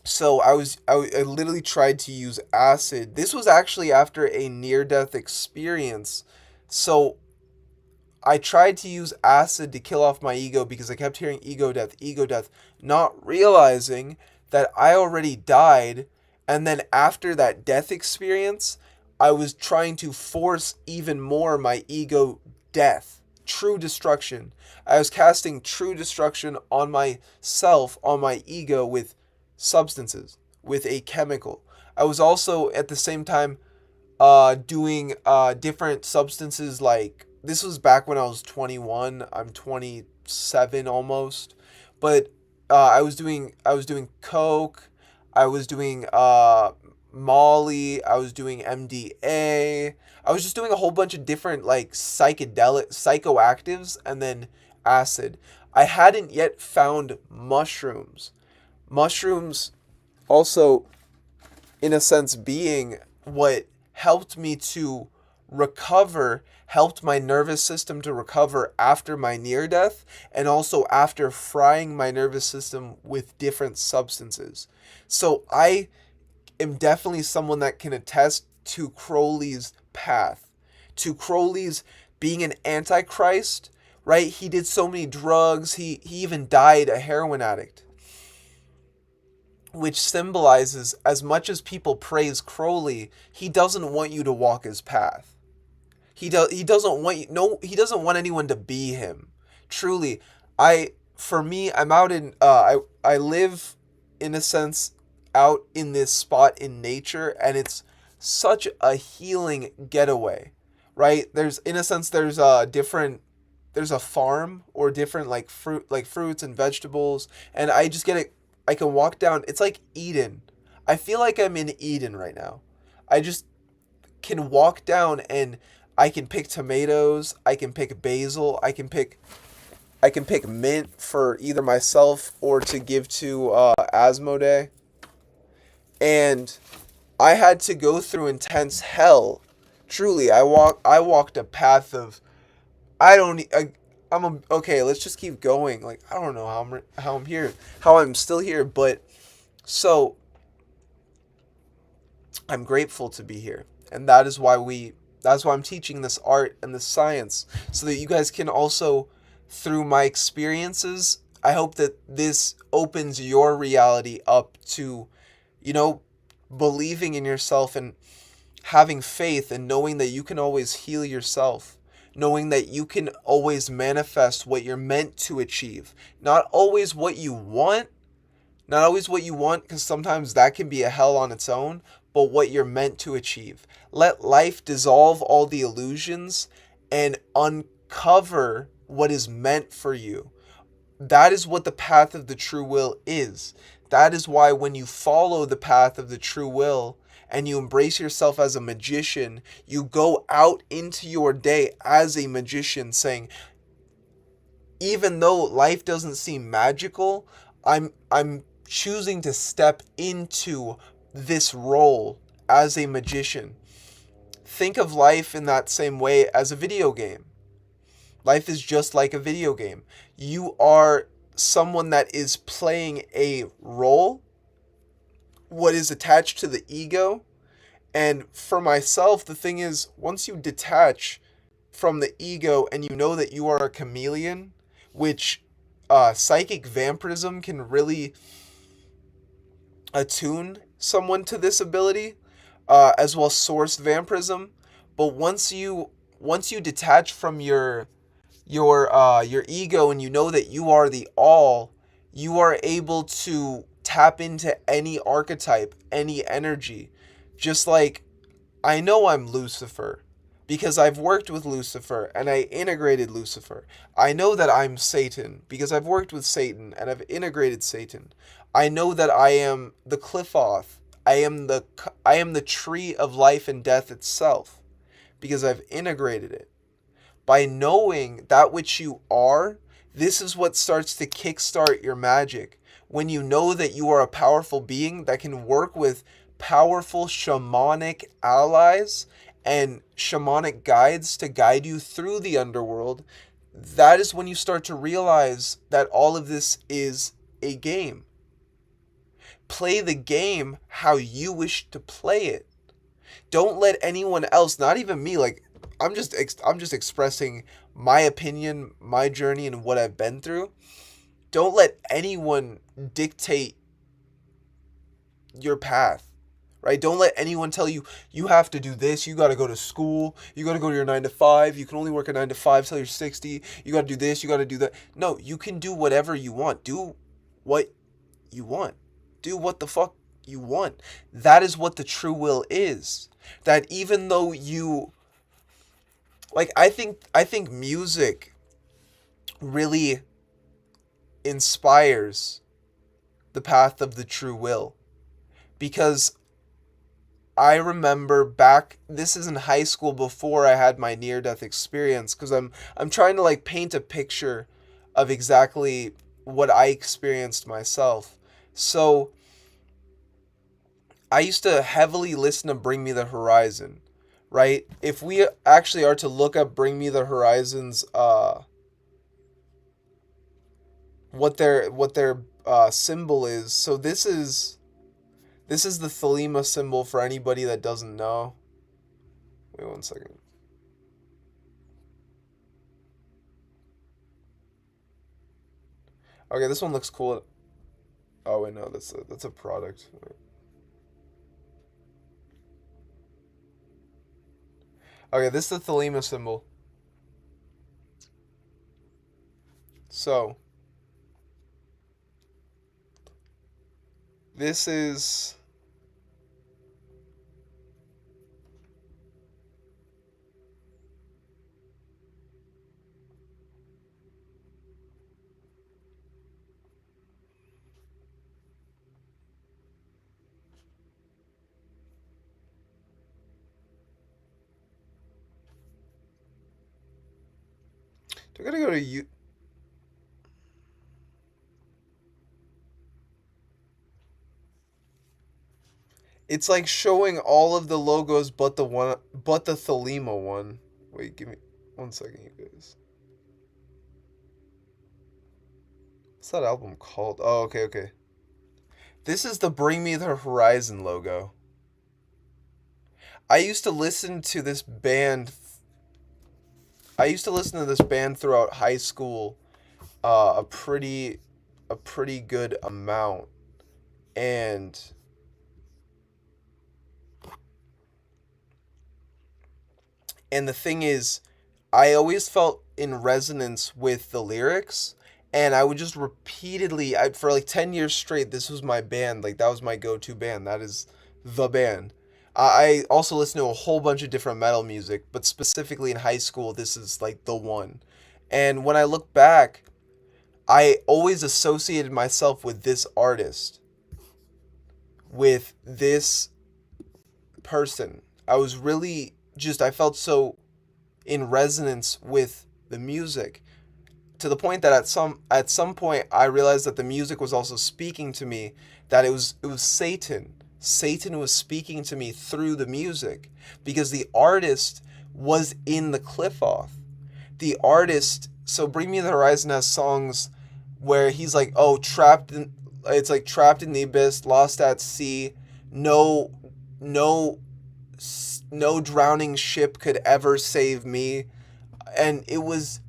so I literally tried to use acid. This was actually after a near death experience. So I tried to use acid to kill off my ego because I kept hearing ego death, not realizing that I already died. And then after that death experience, I was trying to force even more my ego death, true destruction. I was casting true destruction on myself, on my ego with substances, with a chemical. I was also at the same time doing different substances. Like, this was back when I was 21. I'm 27 almost. But I was doing coke. I was doing Molly. I was doing MDA. I was just doing a whole bunch of different like psychoactives, and then acid. I hadn't yet found mushrooms. Mushrooms also, in a sense, being what helped me to recover, helped my nervous system to recover after my near death, and also after frying my nervous system with different substances. So I am definitely someone that can attest to Crowley's path, to Crowley's being an antichrist, right? He did so many drugs, he even died a heroin addict, which symbolizes, as much as people praise Crowley, he doesn't want you to walk his path. He doesn't want you, no, he doesn't want anyone to be him. Truly, for me, I'm out in I live in a sense out in this spot in nature, and it's such a healing getaway, right? There's, in a sense, there's a farm or different like fruits and vegetables, and I just get it. I can walk down. It's like Eden. I feel like I'm in Eden right now. I just can walk down and I can pick tomatoes. I can pick basil. I can pick mint for either myself or to give to Asmodee. And I had to go through intense hell. Truly, I walked a path of, okay, let's just keep going. Like, I don't know how I'm here, how I'm still here, but so I'm grateful to be here. And that's why I'm teaching this art and this science, so that you guys can also, through my experiences, I hope that this opens your reality up to, believing in yourself and having faith and knowing that you can always heal yourself. Knowing that you can always manifest what you're meant to achieve. Not always what you want, because sometimes that can be a hell on its own, but what you're meant to achieve. Let life dissolve all the illusions and uncover what is meant for you. That is what the path of the true will is. That is why when you follow the path of the true will, and you embrace yourself as a magician, you go out into your day as a magician saying, even though life doesn't seem magical, I'm choosing to step into this role as a magician. Think of life in that same way as a video game. Life is just like a video game. You are someone that is playing a role, what is attached to the ego. And for myself, the thing is, once you detach from the ego and you know that you are a chameleon, which psychic vampirism can really attune someone to this ability, as well as source vampirism. But once you detach from your ego and you know that you are the all, you are able to tap into any archetype, any energy. Just like, I know I'm Lucifer because I've worked with Lucifer and I integrated Lucifer. I know that I'm Satan because I've worked with Satan and I've integrated Satan. I know that I am the Qliphoth I am the tree of life and death itself, because I've integrated it. By knowing that which you are, this is what starts to kickstart your magic. When you know that you are a powerful being that can work with powerful shamanic allies and shamanic guides to guide you through the underworld, that is when you start to realize that all of this is a game. Play the game how you wish to play it. Don't let anyone else, not even me, like I'm just expressing my opinion, my journey, and what I've been through. Don't let anyone dictate your path, right? Don't let anyone tell you, you have to do this, you got to go to school, you got to go to your 9 to 5, you can only work a 9 to 5 till you're 60, you got to do this, you got to do that. No, you can do whatever you want. Do what you want. Do what the fuck you want. That is what the true will is. That even though you... Like, I think music really inspires the path of the true will. Because I remember back, this is in high school before I had my near-death experience, because I'm trying to like paint a picture of exactly what I experienced myself. So I used to heavily listen to Bring Me the Horizon, right? If we actually are to look up Bring Me the Horizon's what their symbol is. So this is the Thelema symbol for anybody that doesn't know. Wait 1 second. Okay, this one looks cool. Oh wait, no, that's a product. Wait. Okay, this is the Thelema symbol. So this is I gotta go to you. It's like showing all of the logos but the Thelema one. Wait, give me 1 second, you guys. What's that album called? Oh, okay. This is the Bring Me the Horizon logo. I used to listen to this band. Throughout high school, a pretty good amount, and the thing is, I always felt in resonance with the lyrics, and I would just repeatedly, for like 10 years straight, this was my band. Like, that was my go-to band. That is the band. I also listen to a whole bunch of different metal music, but specifically in high school, this is like the one. And when I look back, I always associated myself with this artist, with this person. I was really I felt so in resonance with the music, to the point that at some point I realized that the music was also speaking to me, that it was Satan. Satan was speaking to me through the music, because the artist was in the Qliphoth. The artist, so Bring Me the Horizon has songs where he's like, oh, trapped in the abyss, lost at sea, no drowning ship could ever save me. And it was,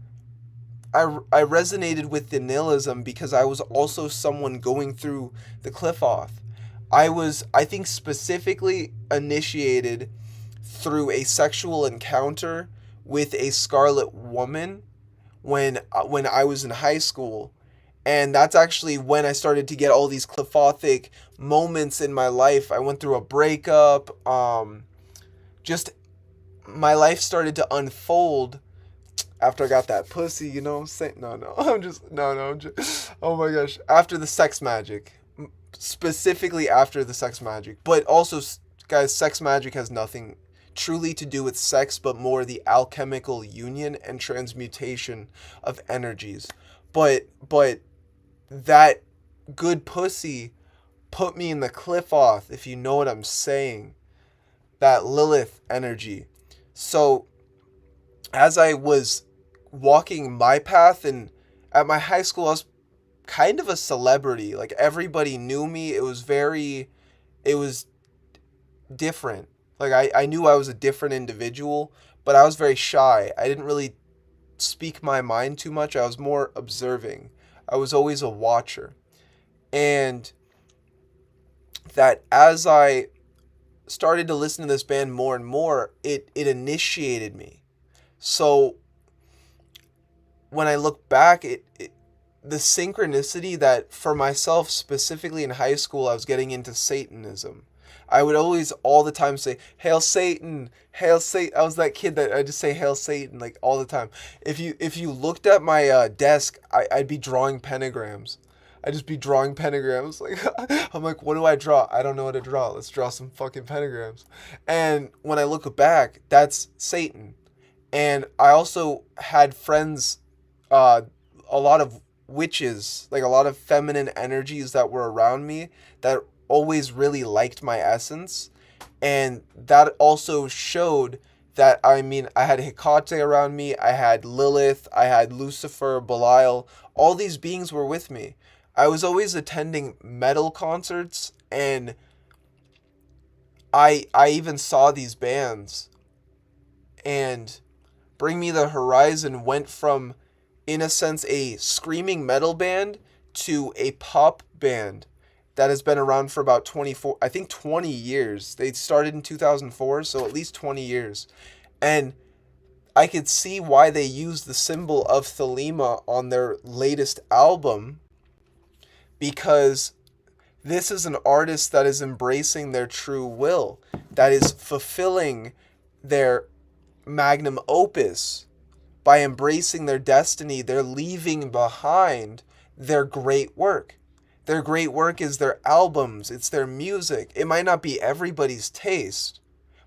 I resonated with the nihilism, because I was also someone going through the Qliphoth. I think, specifically initiated through a sexual encounter with a scarlet woman when I was in high school. And that's actually when I started to get all these Qliphothic moments in my life. I went through a breakup. Just my life started to unfold after I got that pussy, you know what I'm saying? No, I'm just, oh my gosh. After the sex magic. specifically after the sex magic. But also, guys, sex magic has nothing truly to do with sex, but more the alchemical union and transmutation of energies. But that good pussy put me in the Qliphoth, if you know what I'm saying. That Lilith energy. So as I was walking my path, and at my high school, I was kind of a celebrity. Like, everybody knew me. It was different. Like, I knew I was a different individual, but I was very shy. I didn't really speak my mind too much. I was more observing. I was always a watcher. And that as I started to listen to this band more and more, it initiated me. So when I look back, the synchronicity that for myself, specifically in high school, I was getting into Satanism. I would always all the time say, "Hail Satan, Hail Satan." I was that kid that I just say "Hail Satan" like all the time. If you looked at my desk, I'd be drawing pentagrams. I'd just be drawing pentagrams. Like, I'm like, what do I draw? I don't know what to draw. Let's draw some fucking pentagrams. And when I look back, that's Satan. And I also had friends, a lot of witches, like a lot of feminine energies that were around me that always really liked my essence. And that also showed that, I mean, I had Hecate around me, I had Lilith, I had Lucifer, Belial. All these beings were with me. I was always attending metal concerts, and I even saw these bands. And Bring Me the Horizon went from, in a sense, a screaming metal band to a pop band that has been around for about 20 years. They started in 2004, so at least 20 years. And I could see why they used the symbol of Thelema on their latest album, because this is an artist that is embracing their true will, that is fulfilling their Magnum Opus. By embracing their destiny, they're leaving behind their great work. Their great work is their albums, it's their music. It might not be everybody's taste,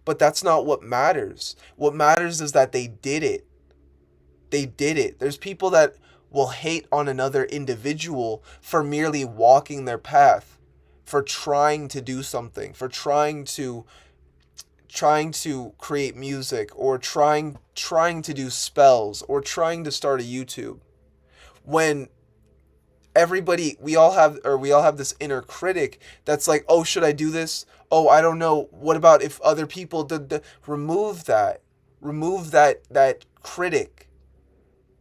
but that's not what matters. What matters is that they did it. They did it. There's people that will hate on another individual for merely walking their path, for trying to do something, for trying to create music, or trying to do spells, or trying to start a YouTube. When we all have this inner critic that's like, "Oh, should I do this? Oh, I don't know. What about if other people did?" Remove that critic.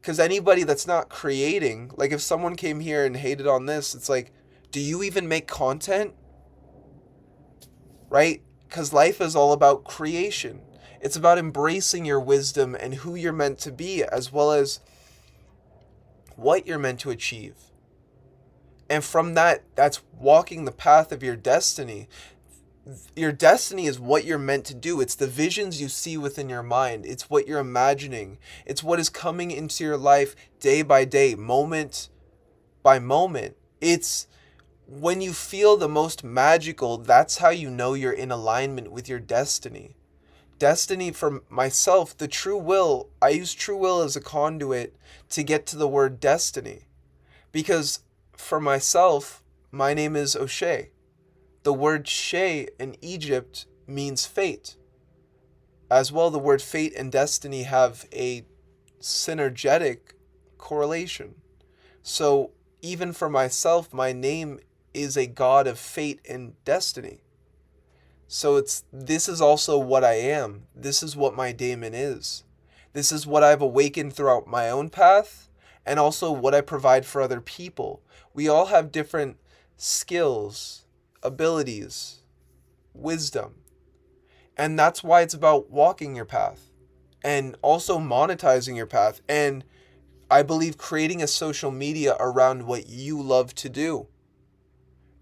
Because anybody that's not creating, like if someone came here and hated on this, it's like, do you even make content? Right? Because life is all about creation. It's about embracing your wisdom and who you're meant to be, as well as what you're meant to achieve. And from that's walking the path of your destiny. Your destiny is what you're meant to do. It's the visions you see within your mind. It's what you're imagining. It's what is coming into your life day by day, moment by moment. It's when you feel the most magical, that's how you know you're in alignment with your destiny. Destiny, for myself, the true will, I use true will as a conduit to get to the word destiny. Because for myself, my name is O'Shea. The word Shay in Egypt means fate. As well, the word fate and destiny have a synergetic correlation. So even for myself, my name is a god of fate and destiny. So this is also what I am. This is what my Daemon is. This is what I've awakened throughout my own path, and also what I provide for other people. We all have different skills, abilities, wisdom. And that's why it's about walking your path and also monetizing your path. And I believe creating a social media around what you love to do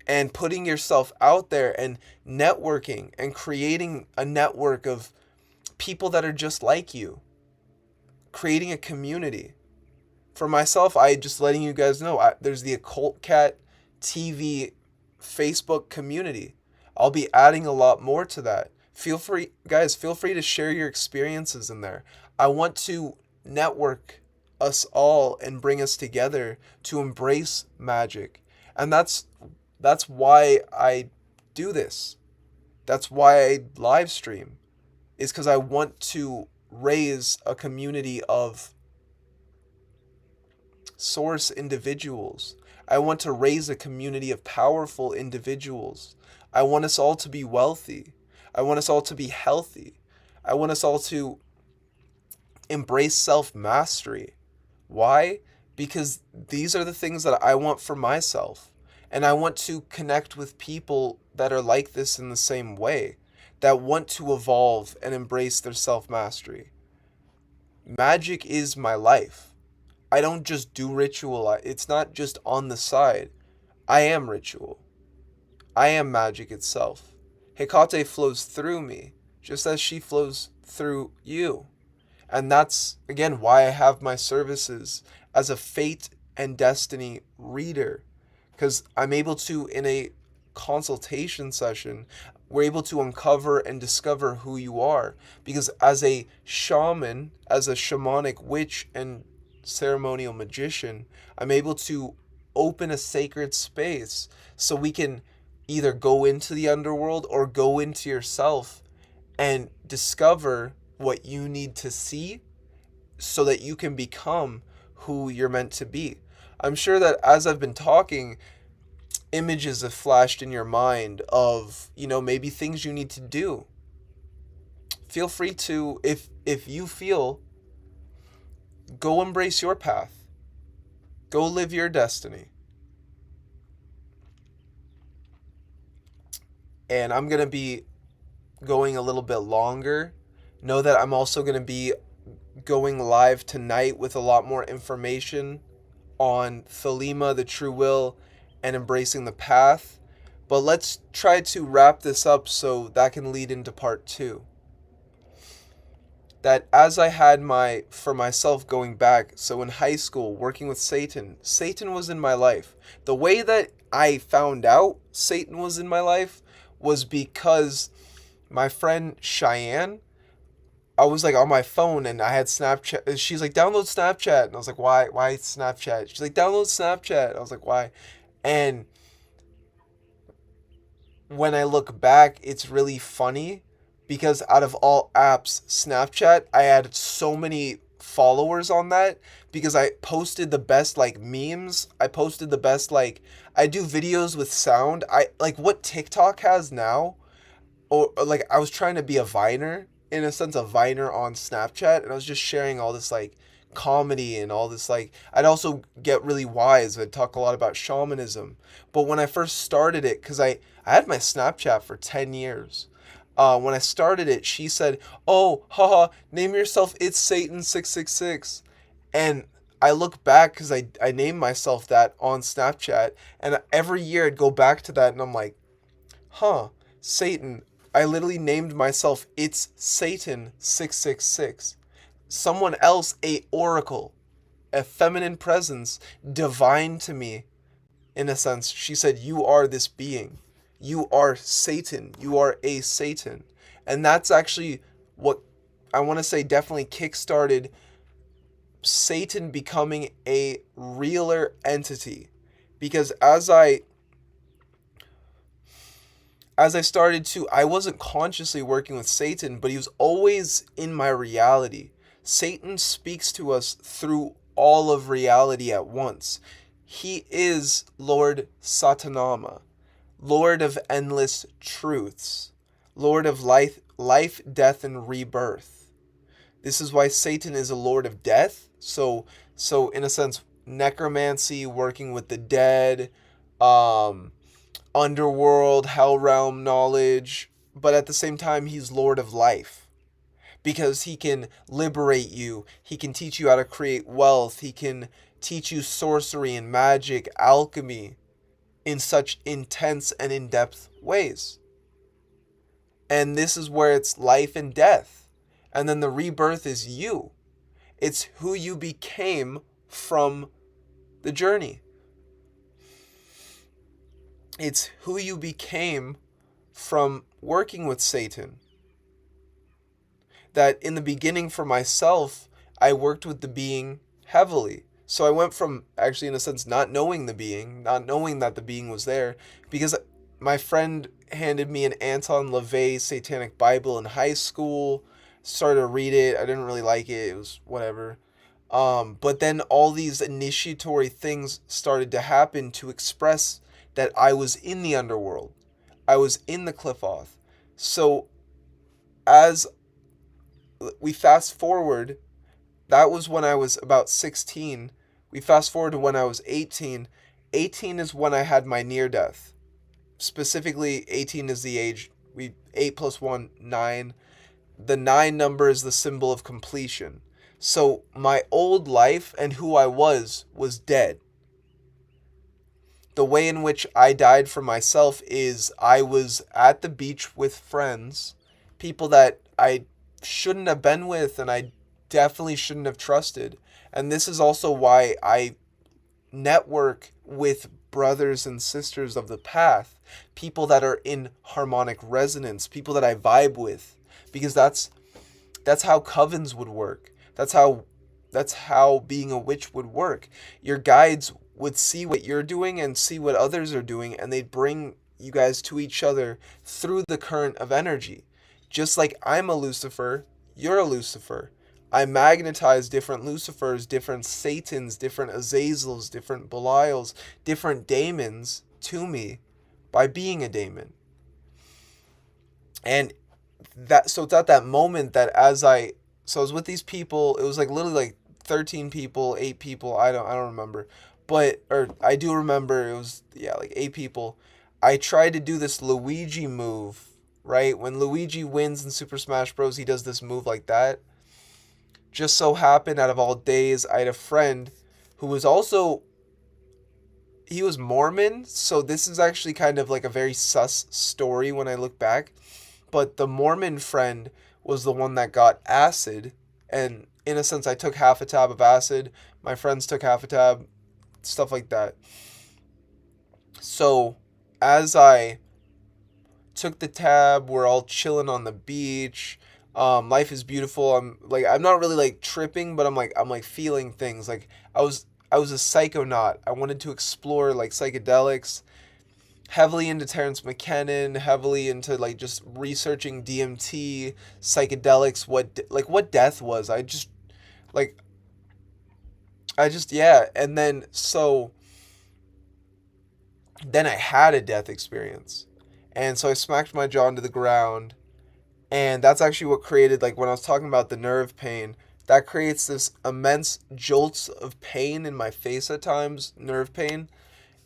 and putting yourself out there and networking and creating a network of people that are just like you, creating a community. For myself, I just letting you guys know, there's the OccultCatTV Facebook community. I'll be adding a lot more to that. Feel free, guys, feel free to share your experiences in there. I want to network us all and bring us together to embrace magic. And that's why I do this. That's why I live stream. Is because I want to raise a community of source individuals. I want to raise a community of powerful individuals. I want us all to be wealthy. I want us all to be healthy. I want us all to embrace self-mastery. Why? Because these are the things that I want for myself. And I want to connect with people that are like this in the same way, that want to evolve and embrace their self-mastery. Magic is my life. I don't just do ritual. It's not just on the side. I am ritual. I am magic itself. Hecate flows through me, just as she flows through you. And that's, again, why I have my services as a fate and destiny reader. Because I'm able to, in a consultation session, we're able to uncover and discover who you are. Because as a shaman, as a shamanic witch and ceremonial magician, I'm able to open a sacred space so we can either go into the underworld or go into yourself and discover what you need to see so that you can become who you're meant to be. I'm sure that as I've been talking, images have flashed in your mind of, maybe things you need to do. Feel free to, if you feel, go embrace your path. Go live your destiny. And I'm going to be going a little bit longer. Know that I'm also going to be going live tonight with a lot more information on Thelema, the true will, and embracing the path. But let's try to wrap this up so that can lead into part 2. That as I had for myself going back, so in high school, working with Satan was in my life. The way that I found out Satan was in my life was because my friend Cheyenne, I was like on my phone and I had Snapchat. She's like, download Snapchat. And I was like, why Snapchat? She's like, download Snapchat. I was like, why? And when I look back, it's really funny because out of all apps, Snapchat, I had so many followers on that because I posted the best memes. I posted the best I do videos with sound. I what TikTok has now, or I was trying to be a Viner, in a sense, a Viner on Snapchat, and I was just sharing all this comedy and all this I'd also get really wise. I'd talk a lot about shamanism. But when I first started it, because I had my Snapchat for 10 years. When I started it, she said, oh, haha, name yourself It's Satan 666. And I look back because I named myself that on Snapchat. And every year I'd go back to that and I'm like, Satan. I literally named myself It's Satan 666. Someone else, a oracle, a feminine presence, divine to me, in a sense. She said, you are this being. You are Satan. You are a Satan. And that's actually what I want to say definitely kickstarted Satan becoming a realer entity. Because as I started to, I wasn't consciously working with Satan, but he was always in my reality. Satan speaks to us through all of reality at once. He is Lord Satanama, Lord of endless truths, Lord of life, death, and rebirth. This is why Satan is a Lord of death. So in a sense, necromancy, working with the dead, underworld, hell realm knowledge, but at the same time, he's Lord of life. Because he can liberate you, he can teach you how to create wealth, he can teach you sorcery and magic, alchemy, in such intense and in-depth ways. And this is where it's life and death. And then the rebirth is you. It's who you became from the journey. It's who you became from working with Satan. That in the beginning for myself, I worked with the being heavily. So I went from actually, in a sense, not knowing the being, not knowing that the being was there, because my friend handed me an Anton LaVey Satanic Bible in high school. Started to read it. I didn't really like it. It was whatever. But then all these initiatory things started to happen to express that I was in the underworld. I was in the Qliphoth. So as we fast forward, that was when I was about 16. We fast forward to when I was 18. 18 is when I had my near death. Specifically, 18 is the age. 8 plus 1, 9. The 9 number is the symbol of completion. So my old life and who I was dead. The way in which I died for myself is I was at the beach with friends, people that I shouldn't have been with and I definitely shouldn't have trusted. And this is also why I network with brothers and sisters of the path, people that are in harmonic resonance, people that I vibe with, because that's how covens would work. That's how being a witch would work. Your guides would see what you're doing and see what others are doing, and they'd bring you guys to each other through the current of energy. Just like I'm a Lucifer, you're a Lucifer. I magnetize different Lucifers, different Satans, different Azazels, different Belials, different Daemons to me by being a Daemon. And so it's at that moment that I was with these people. It was like literally like 13 people, 8 people. I don't remember, or I do remember it was like 8 people. I tried to do this Luigi move, right? When Luigi wins in Super Smash Bros, he does this move like that. Just so happened, out of all days, I had a friend who was also, he was Mormon, so this is actually kind of like a very sus story when I look back. But the Mormon friend was the one that got acid, and in a sense, I took half a tab of acid. My friends took half a tab, stuff like that. So, as I took the tab, we're all chilling on the beach. Life is beautiful. I'm not really like tripping, but I'm like feeling things. Like I was a psychonaut. I wanted to explore like psychedelics, heavily into Terrence McKinnon, heavily into like just researching DMT, psychedelics, what death was. And then I had a death experience. And so I smacked my jaw into the ground. And that's actually what created, like when I was talking about the nerve pain, that creates this immense jolts of pain in my face at times, nerve pain.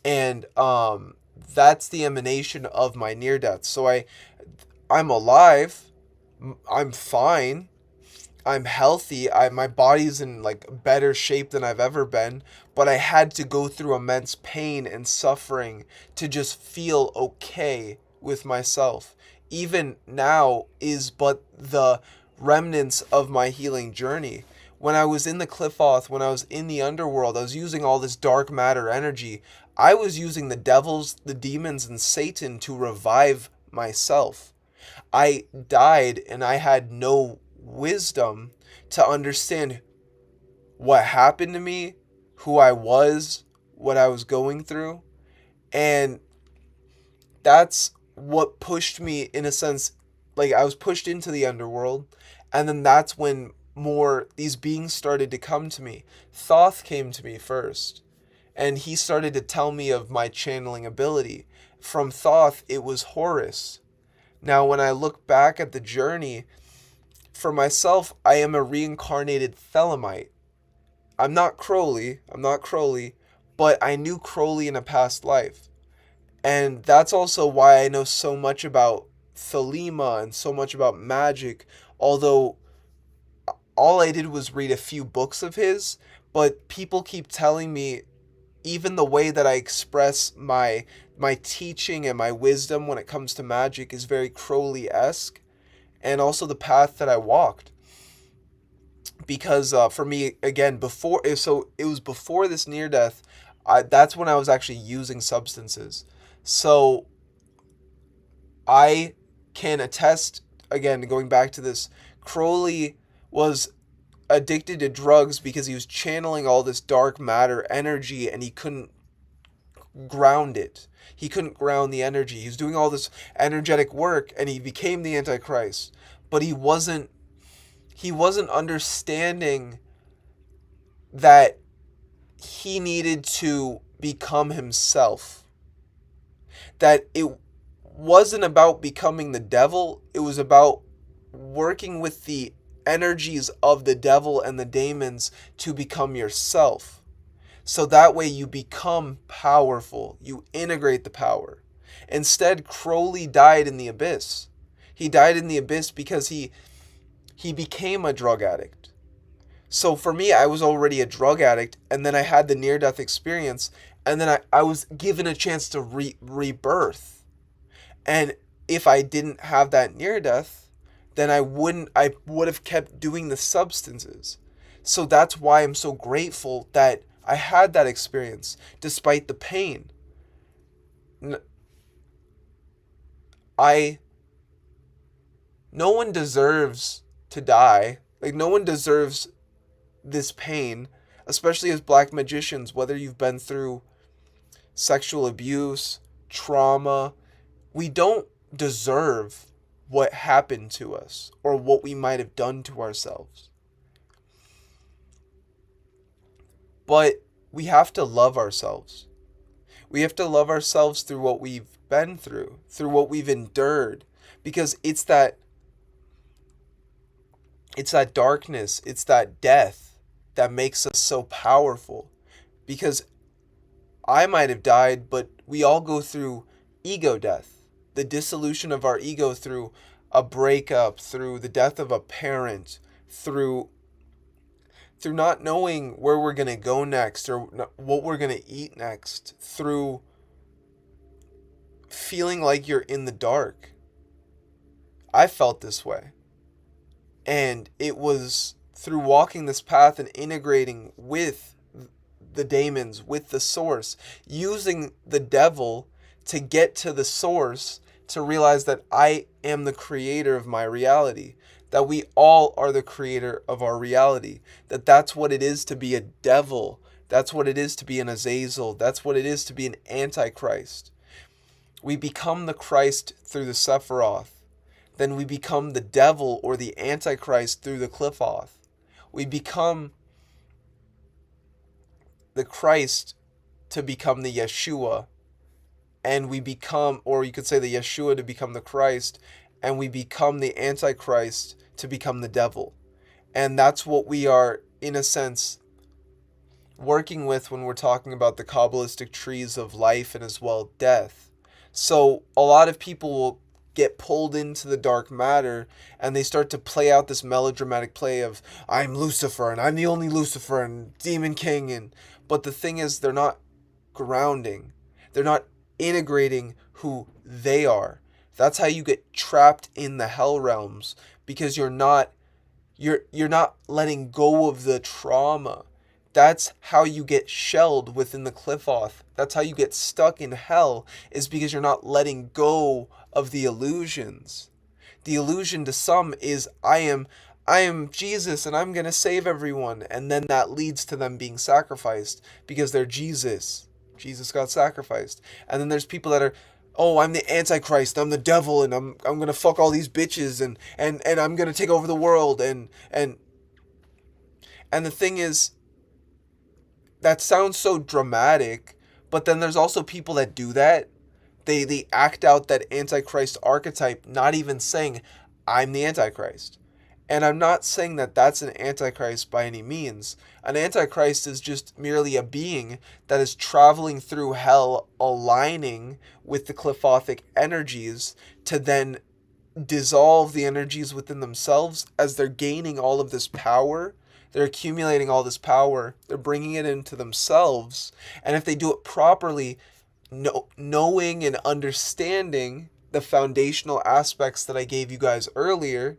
And that's the emanation of my near death. So I'm alive. I'm fine. I'm healthy. My body's in like better shape than I've ever been, but I had to go through immense pain and suffering to just feel okay with myself. Even now is but the remnants of my healing journey. When I was in the Qliphoth, when I was in the underworld, I was using all this dark matter energy. I was using the devils, the demons, and Satan to revive myself. I died and I had no wisdom to understand what happened to me, who I was, what I was going through. And that's what pushed me, in a sense, like I was pushed into the underworld. And then that's when more these beings started to come to me. Thoth came to me first, and he started to tell me of my channeling ability. From Thoth, it was Horus. Now, when I look back at the journey, for myself, I am a reincarnated Thelemite. I'm not Crowley, but I knew Crowley in a past life. And that's also why I know so much about Thelema and so much about magic, although all I did was read a few books of his, but people keep telling me even the way that I express my teaching and my wisdom when it comes to magic is very Crowley-esque, and also the path that I walked. Because for me, again, it was before this near death, that's when I was actually using substances. So I can attest, again, going back to this, Crowley was addicted to drugs because he was channeling all this dark matter energy and he couldn't ground it. He couldn't ground the energy. He was doing all this energetic work and he became the Antichrist. But he wasn't understanding that he needed to become himself. That it wasn't about becoming the devil, it was about working with the energies of the devil and the demons to become yourself. So that way you become powerful. You integrate the power. Instead, Crowley died in the abyss. He died in the abyss because he became a drug addict. So for me, I was already a drug addict, and then I had the near-death experience, and then I was given a chance to rebirth. And if I didn't have that near-death, then I would have kept doing the substances. So that's why I'm so grateful that I had that experience, despite the pain. No one deserves to die. Like, no one deserves this pain, especially as black magicians, whether you've been through sexual abuse, trauma. We don't deserve what happened to us or what we might have done to ourselves. But we have to love ourselves. We have to love ourselves through what we've been through what we've endured, because it's that darkness, it's that death that makes us so powerful. Because I might have died, but we all go through ego death, the dissolution of our ego through a breakup, through the death of a parent, through not knowing where we're going to go next or what we're going to eat next, through feeling like you're in the dark. I felt this way. And it was through walking this path and integrating with the demons, with the source, using the devil to get to the source, to realize that I am the creator of my reality. That we all are the creator of our reality. That's what it is to be a devil. That's what it is to be an Azazel. That's what it is to be an Antichrist. We become the Christ through the Sephiroth. Then we become the devil or the Antichrist through the Qliphoth. We become the Christ to become the Yeshua. And we become, or you could say the Yeshua to become the Christ. And we become the Antichrist to become the devil. And that's what we are, in a sense, working with when we're talking about the Kabbalistic trees of life and as well death. So a lot of people will get pulled into the dark matter and they start to play out this melodramatic play of, I'm Lucifer and I'm the only Lucifer and Demon King. But the thing is, they're not grounding. They're not integrating who they are. That's how you get trapped in the hell realms, because you're not letting go of the trauma. That's how you get shelled within the Qliphoth. That's how you get stuck in hell, is because you're not letting go of the illusions. The illusion to some is, I am Jesus and I'm going to save everyone, and then that leads to them being sacrificed because they're Jesus. Jesus got sacrificed. And then there's people that are, oh, I'm the Antichrist, I'm the devil, and I'm gonna fuck all these bitches, and I'm gonna take over the world, and the thing is, that sounds so dramatic, but then there's also people that do that. They act out that Antichrist archetype, not even saying, I'm the Antichrist. And I'm not saying that that's an Antichrist by any means. An Antichrist is just merely a being that is traveling through hell, aligning with the Qliphothic energies to then dissolve the energies within themselves as they're gaining all of this power. They're accumulating all this power. They're bringing it into themselves. And if they do it properly, knowing and understanding the foundational aspects that I gave you guys earlier,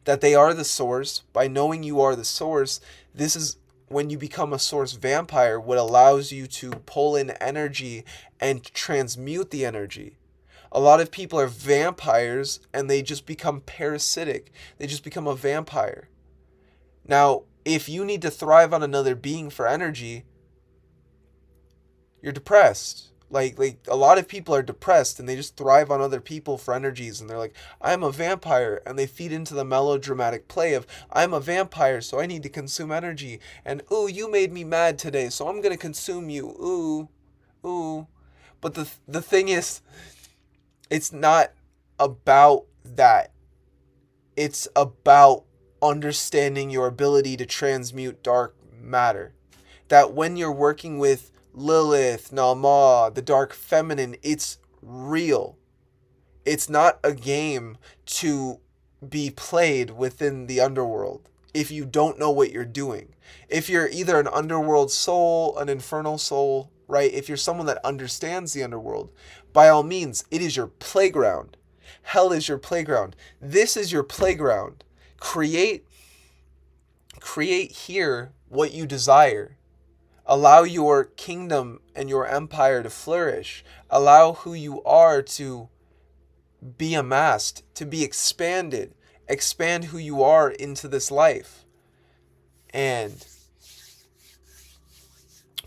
that they are the source, by knowing you are the source, this is when you become a source vampire, what allows you to pull in energy and transmute the energy. A lot of people are vampires and they just become parasitic. They just become a vampire. Now, if you need to thrive on another being for energy, you're depressed. Like a lot of people are depressed and they just thrive on other people for energies, and they're like, I'm a vampire, and they feed into the melodramatic play of, I'm a vampire, so I need to consume energy, and ooh, you made me mad today, so I'm gonna consume you. Ooh. But the thing is, it's not about that. It's about understanding your ability to transmute dark matter. That when you're working with Lilith, Nama, the dark feminine, it's real. It's not a game to be played within the underworld if you don't know what you're doing. If you're either an underworld soul, an infernal soul, right? If you're someone that understands the underworld, by all means, it is your playground. Hell is your playground. This is your playground. Create here what you desire. Allow your kingdom and your empire to flourish. Allow who you are to be amassed, to be expanded. Expand who you are into this life. And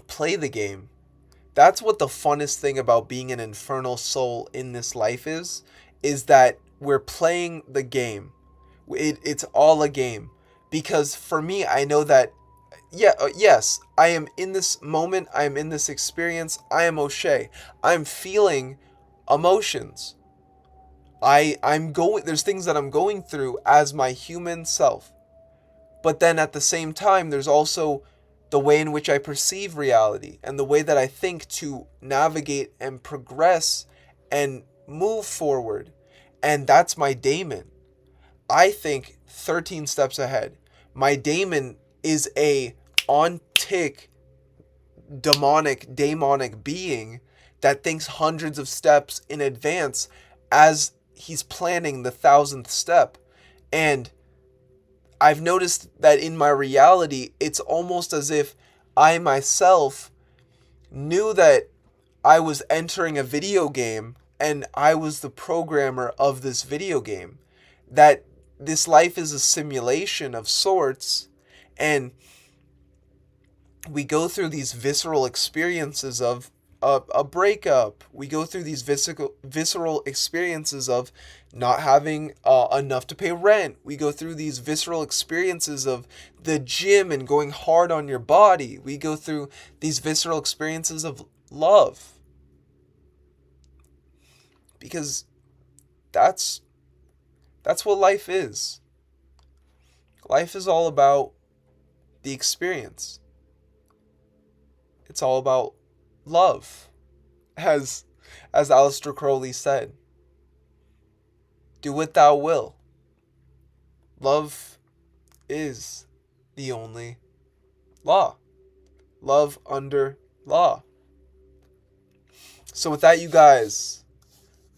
play the game. That's what the funnest thing about being an infernal soul in this life is that we're playing the game. It's all a game. Because for me, I know that yes, I am in this moment, I am in this experience, I am O'Shea. I'm feeling emotions. There's things that I'm going through as my human self. But then at the same time, there's also the way in which I perceive reality and the way that I think to navigate and progress and move forward. And that's my Daemon. I think 13 steps ahead. My Daemon is a on-tick daemonic being that thinks hundreds of steps in advance as he's planning the 1,000th step. And I've noticed that in my reality, it's almost as if I myself knew that I was entering a video game and I was the programmer of this video game. That this life is a simulation of sorts, and we go through these visceral experiences of a breakup. We go through these visceral experiences of not having enough to pay rent. We go through these visceral experiences of the gym and going hard on your body. We go through these visceral experiences of love. Because that's what life is. Life is all about the experience. It's all about love. As Alister Crowleys said, do what thou will. Love is the only law. Love under law. So with that, you guys,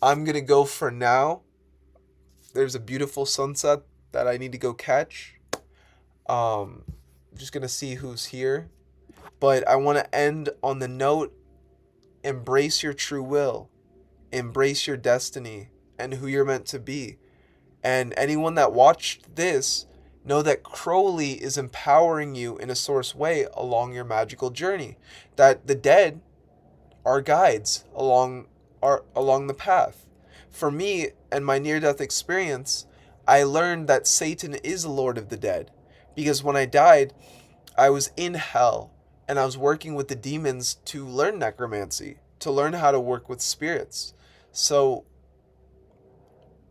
I'm going to go for now. There's a beautiful sunset that I need to go catch. I'm just going to see who's here. But I want to end on the note, embrace your true will. Embrace your destiny and who you're meant to be. And anyone that watched this, know that Crowley is empowering you in a source way along your magical journey. That the dead are guides along the path. For me and my near-death experience, I learned that Satan is the Lord of the dead. Because when I died, I was in hell, and I was working with the demons to learn necromancy, to learn how to work with spirits. So,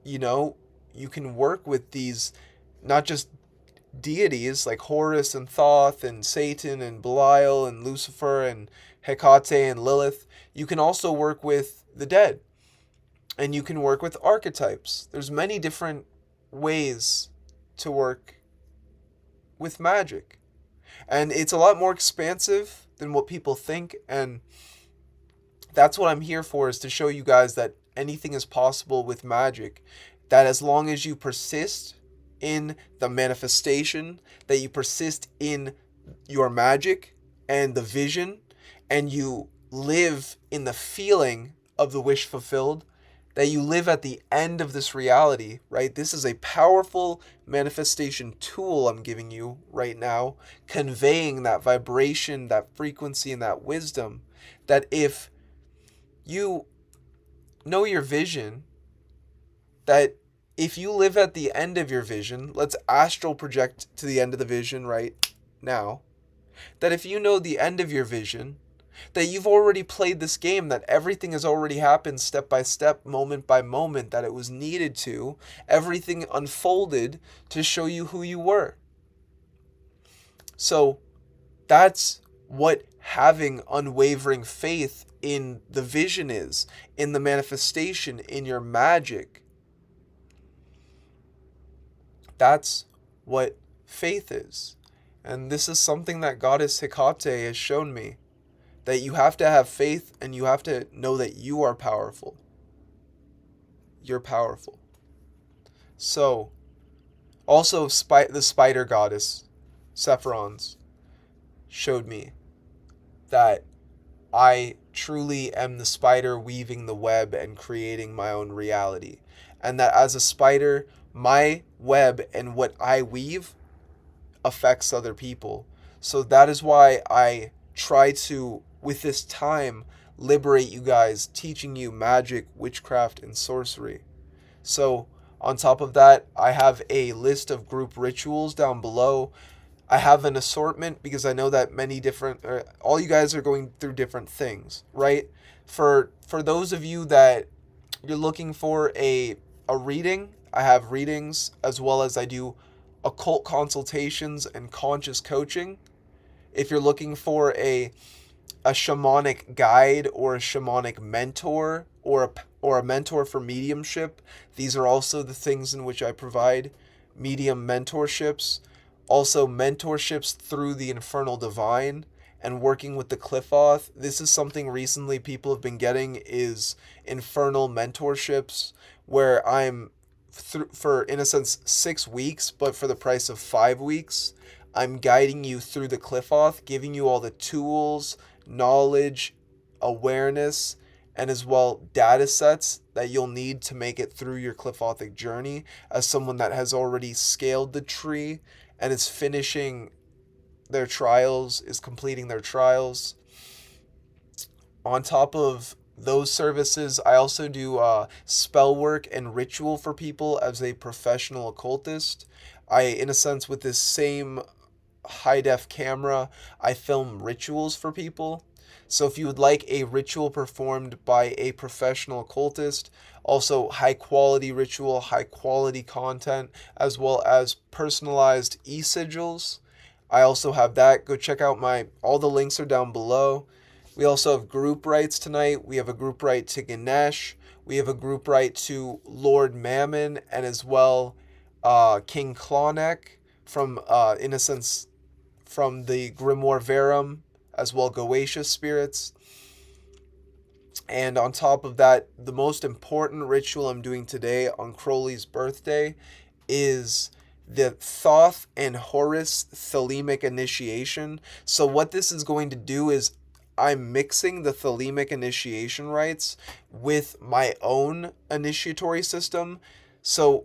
you can work with these, not just deities like Horus and Thoth and Satan and Belial and Lucifer and Hecate and Lilith. You can also work with the dead. And you can work with archetypes. There's many different ways to work with magic. And it's a lot more expansive than what people think. And that's what I'm here for, is to show you guys that anything is possible with magic. That as long as you persist in the manifestation, that you persist in your magic and the vision, and you live in the feeling of the wish fulfilled, that you live at the end of this reality, right? This is a powerful manifestation tool I'm giving you right now, conveying that vibration, that frequency, and that wisdom, that if you know your vision, that if you live at the end of your vision, let's astral project to the end of the vision right now, that if you know the end of your vision, that you've already played this game, that everything has already happened step by step, moment by moment, that it was needed to, everything unfolded to show you who you were. So that's what having unwavering faith in the vision is, in the manifestation, in your magic. That's what faith is. And this is something that Goddess Hecate has shown me, that you have to have faith and you have to know that you are powerful. You're powerful. So, also the spider goddess, Sephiroth, showed me that I truly am the spider weaving the web and creating my own reality. And that as a spider, my web and what I weave affects other people. So that is why I try to, with this time, liberate you guys, teaching you magic, witchcraft, and sorcery. So on top of that, I have a list of group rituals down below. I have an assortment because I know that all you guys are going through different things, right? For those of you that you're looking for a reading, I have readings, as well as I do occult consultations and conscious coaching. If you're looking for a shamanic guide or a shamanic mentor or a mentor for mediumship, these are also the things in which I provide. Medium mentorships, also mentorships through the Infernal Divine, and working with the Qliphoth. This is something recently people have been getting, is Infernal mentorships, where I'm for in a sense 6 weeks, but for the price of 5 weeks, I'm guiding you through the Qliphoth, giving you all the tools, knowledge, awareness, and as well data sets that you'll need to make it through your Qliphothic journey as someone that has already scaled the tree and is finishing their trials, is completing their trials. On top of those services, I also do spell work and ritual for people as a professional occultist. In a sense, with this same high-def camera, I film rituals for people. So if you would like a ritual performed by a professional occultist, also high-quality ritual, high-quality content, as well as personalized e-sigils, I also have that. Go check out all the links are down below. We also have group rights tonight. We have a group right to Ganesh. We have a group right to Lord Mammon, and as well King Klonek from, in a sense, from the Grimoire Verum, as well Goetia spirits. And on top of that, the most important ritual I'm doing today on Crowley's birthday is the Thoth and Horus Thelemic initiation. So what this is going to do is I'm mixing the Thelemic initiation rites with my own initiatory system. So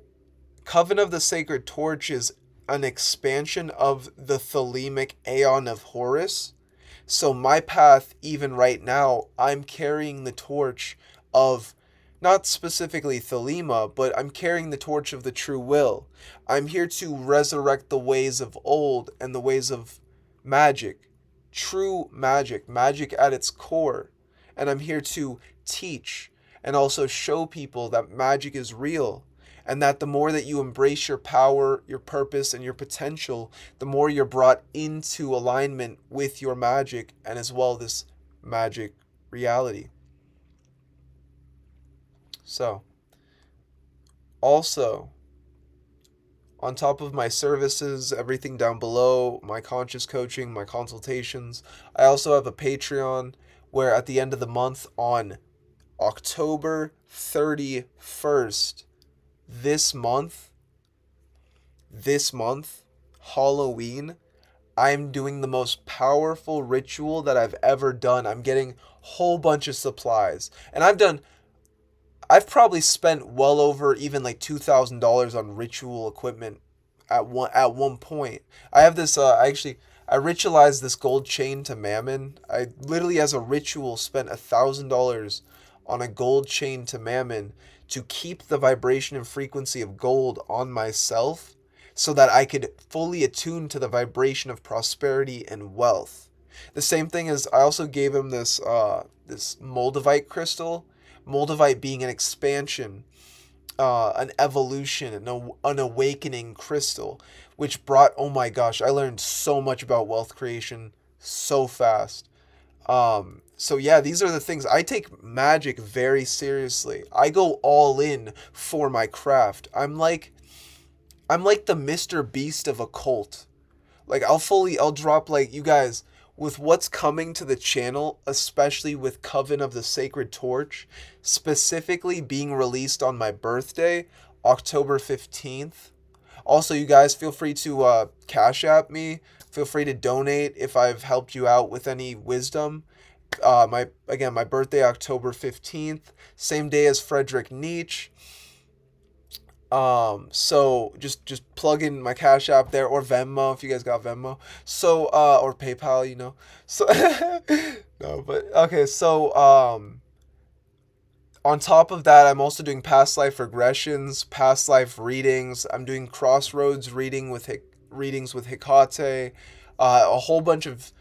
Coven of the Sacred Torch is an expansion of the Thelemic Aeon of Horus. So my path, even right now, I'm carrying the torch of, not specifically Thelema, but I'm carrying the torch of the true will. I'm here to resurrect the ways of old and the ways of magic. True magic, magic at its core. And I'm here to teach and also show people that magic is real, and that the more that you embrace your power, your purpose, and your potential, the more you're brought into alignment with your magic and as well this magic reality. So, also, on top of my services, everything down below, my conscious coaching, my consultations, I also have a Patreon where at the end of the month on October 31st, this month, Halloween, I'm doing the most powerful ritual that I've ever done. I'm getting a whole bunch of supplies. And I've probably spent well over even like $2,000 on ritual equipment at one point. I have this I ritualized this gold chain to Mammon. I literally as a ritual spent $1,000 on a gold chain to Mammon to keep the vibration and frequency of gold on myself so that I could fully attune to the vibration of prosperity and wealth. The same thing as I also gave him this Moldavite crystal. Moldavite being an expansion, an evolution, an awakening crystal, which brought, oh my gosh, I learned so much about wealth creation so fast. So yeah, these are the things. I take magic very seriously. I go all in for my craft. I'm like the Mr. Beast of occult. Like I'll drop like you guys with what's coming to the channel, especially with Coven of the Sacred Torch, specifically being released on my birthday, October 15th. Also, you guys feel free to Cash App me. Feel free to donate if I've helped you out with any wisdom. My birthday, October 15th, same day as Frederick Nietzsche. So just plug in my Cash App there or Venmo if you guys got Venmo. So or PayPal, you know. So no, but okay. So on top of that, I'm also doing past life regressions, past life readings. I'm doing crossroads readings with Hecate. A whole bunch of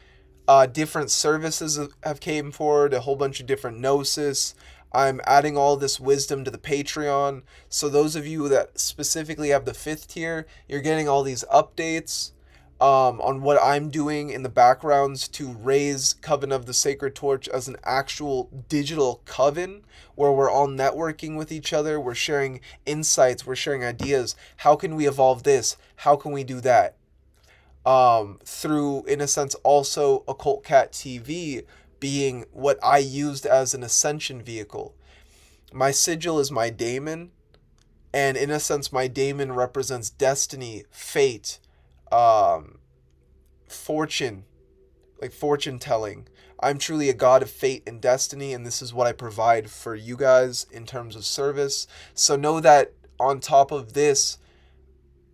different services have came forward, a whole bunch of different gnosis. I'm adding all this wisdom to the Patreon. So those of you that specifically have the 5th tier, you're getting all these updates on what I'm doing in the backgrounds to raise Coven of the Sacred Torch as an actual digital coven where we're all networking with each other. We're sharing insights. We're sharing ideas. How can we evolve this? How can we do that? Through, in a sense, also OccultCatTV being what I used as an ascension vehicle. My sigil is my Daemon, and in a sense, my Daemon represents destiny, fate, fortune, like fortune telling. I'm truly a god of fate and destiny, and this is what I provide for you guys in terms of service. So know that on top of this,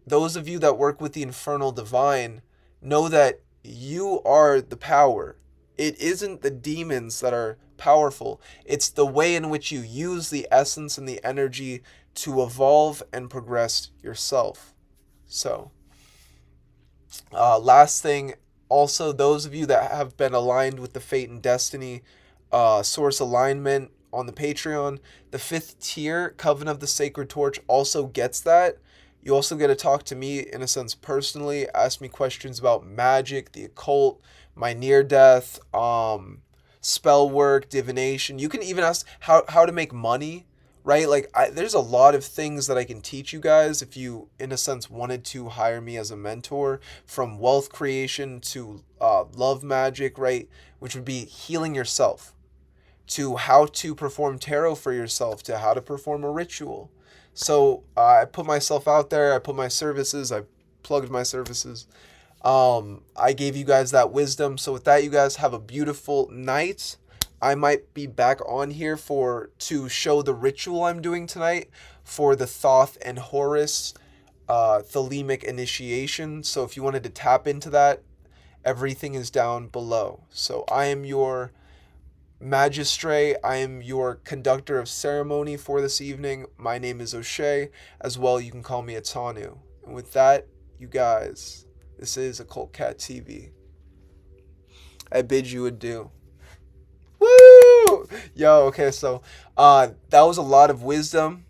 those of you that work with the Infernal Divine, know that you are the power. It isn't the demons that are powerful. It's the way in which you use the essence and the energy to evolve and progress yourself. So, last thing, also those of you that have been aligned with the Fate and Destiny source alignment on the Patreon, the 5th tier, Coven of the Sacred Torch, also gets that. You also get to talk to me, in a sense, personally, ask me questions about magic, the occult, my near-death, spell work, divination. You can even ask how to make money, right? Like, there's a lot of things that I can teach you guys if you, in a sense, wanted to hire me as a mentor, from wealth creation to love magic, right? Which would be healing yourself, to how to perform tarot for yourself, to how to perform a ritual. So I put myself out there. I put my services. I plugged my services. I gave you guys that wisdom. So with that, you guys have a beautiful night. I might be back on here to show the ritual I'm doing tonight for the Thoth and Horus Thelemic initiation. So if you wanted to tap into that, everything is down below. So I am your Magistrate, I am your conductor of ceremony for this evening. My name is O'Shea. As well, you can call me Atanu. And with that, you guys, this is OccultCatTV. I bid you adieu. Woo! Yo, okay, so that was a lot of wisdom.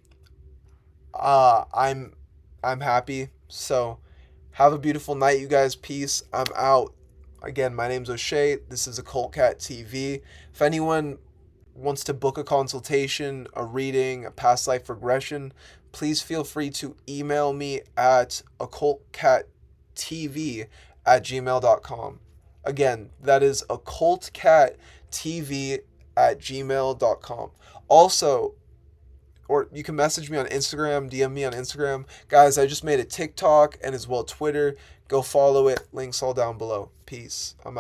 I'm happy. So have a beautiful night, you guys. Peace. I'm out. Again, my name's O'Shea. This is OccultCatTV. If anyone wants to book a consultation, a reading, a past life regression, please feel free to email me at OccultCatTV@gmail.com. Again, that is OccultCatTV@gmail.com. Also, or you can message me on Instagram, DM me on Instagram. Guys, I just made a TikTok and as well Twitter. Go follow it. Links all down below. Peace. I'm out.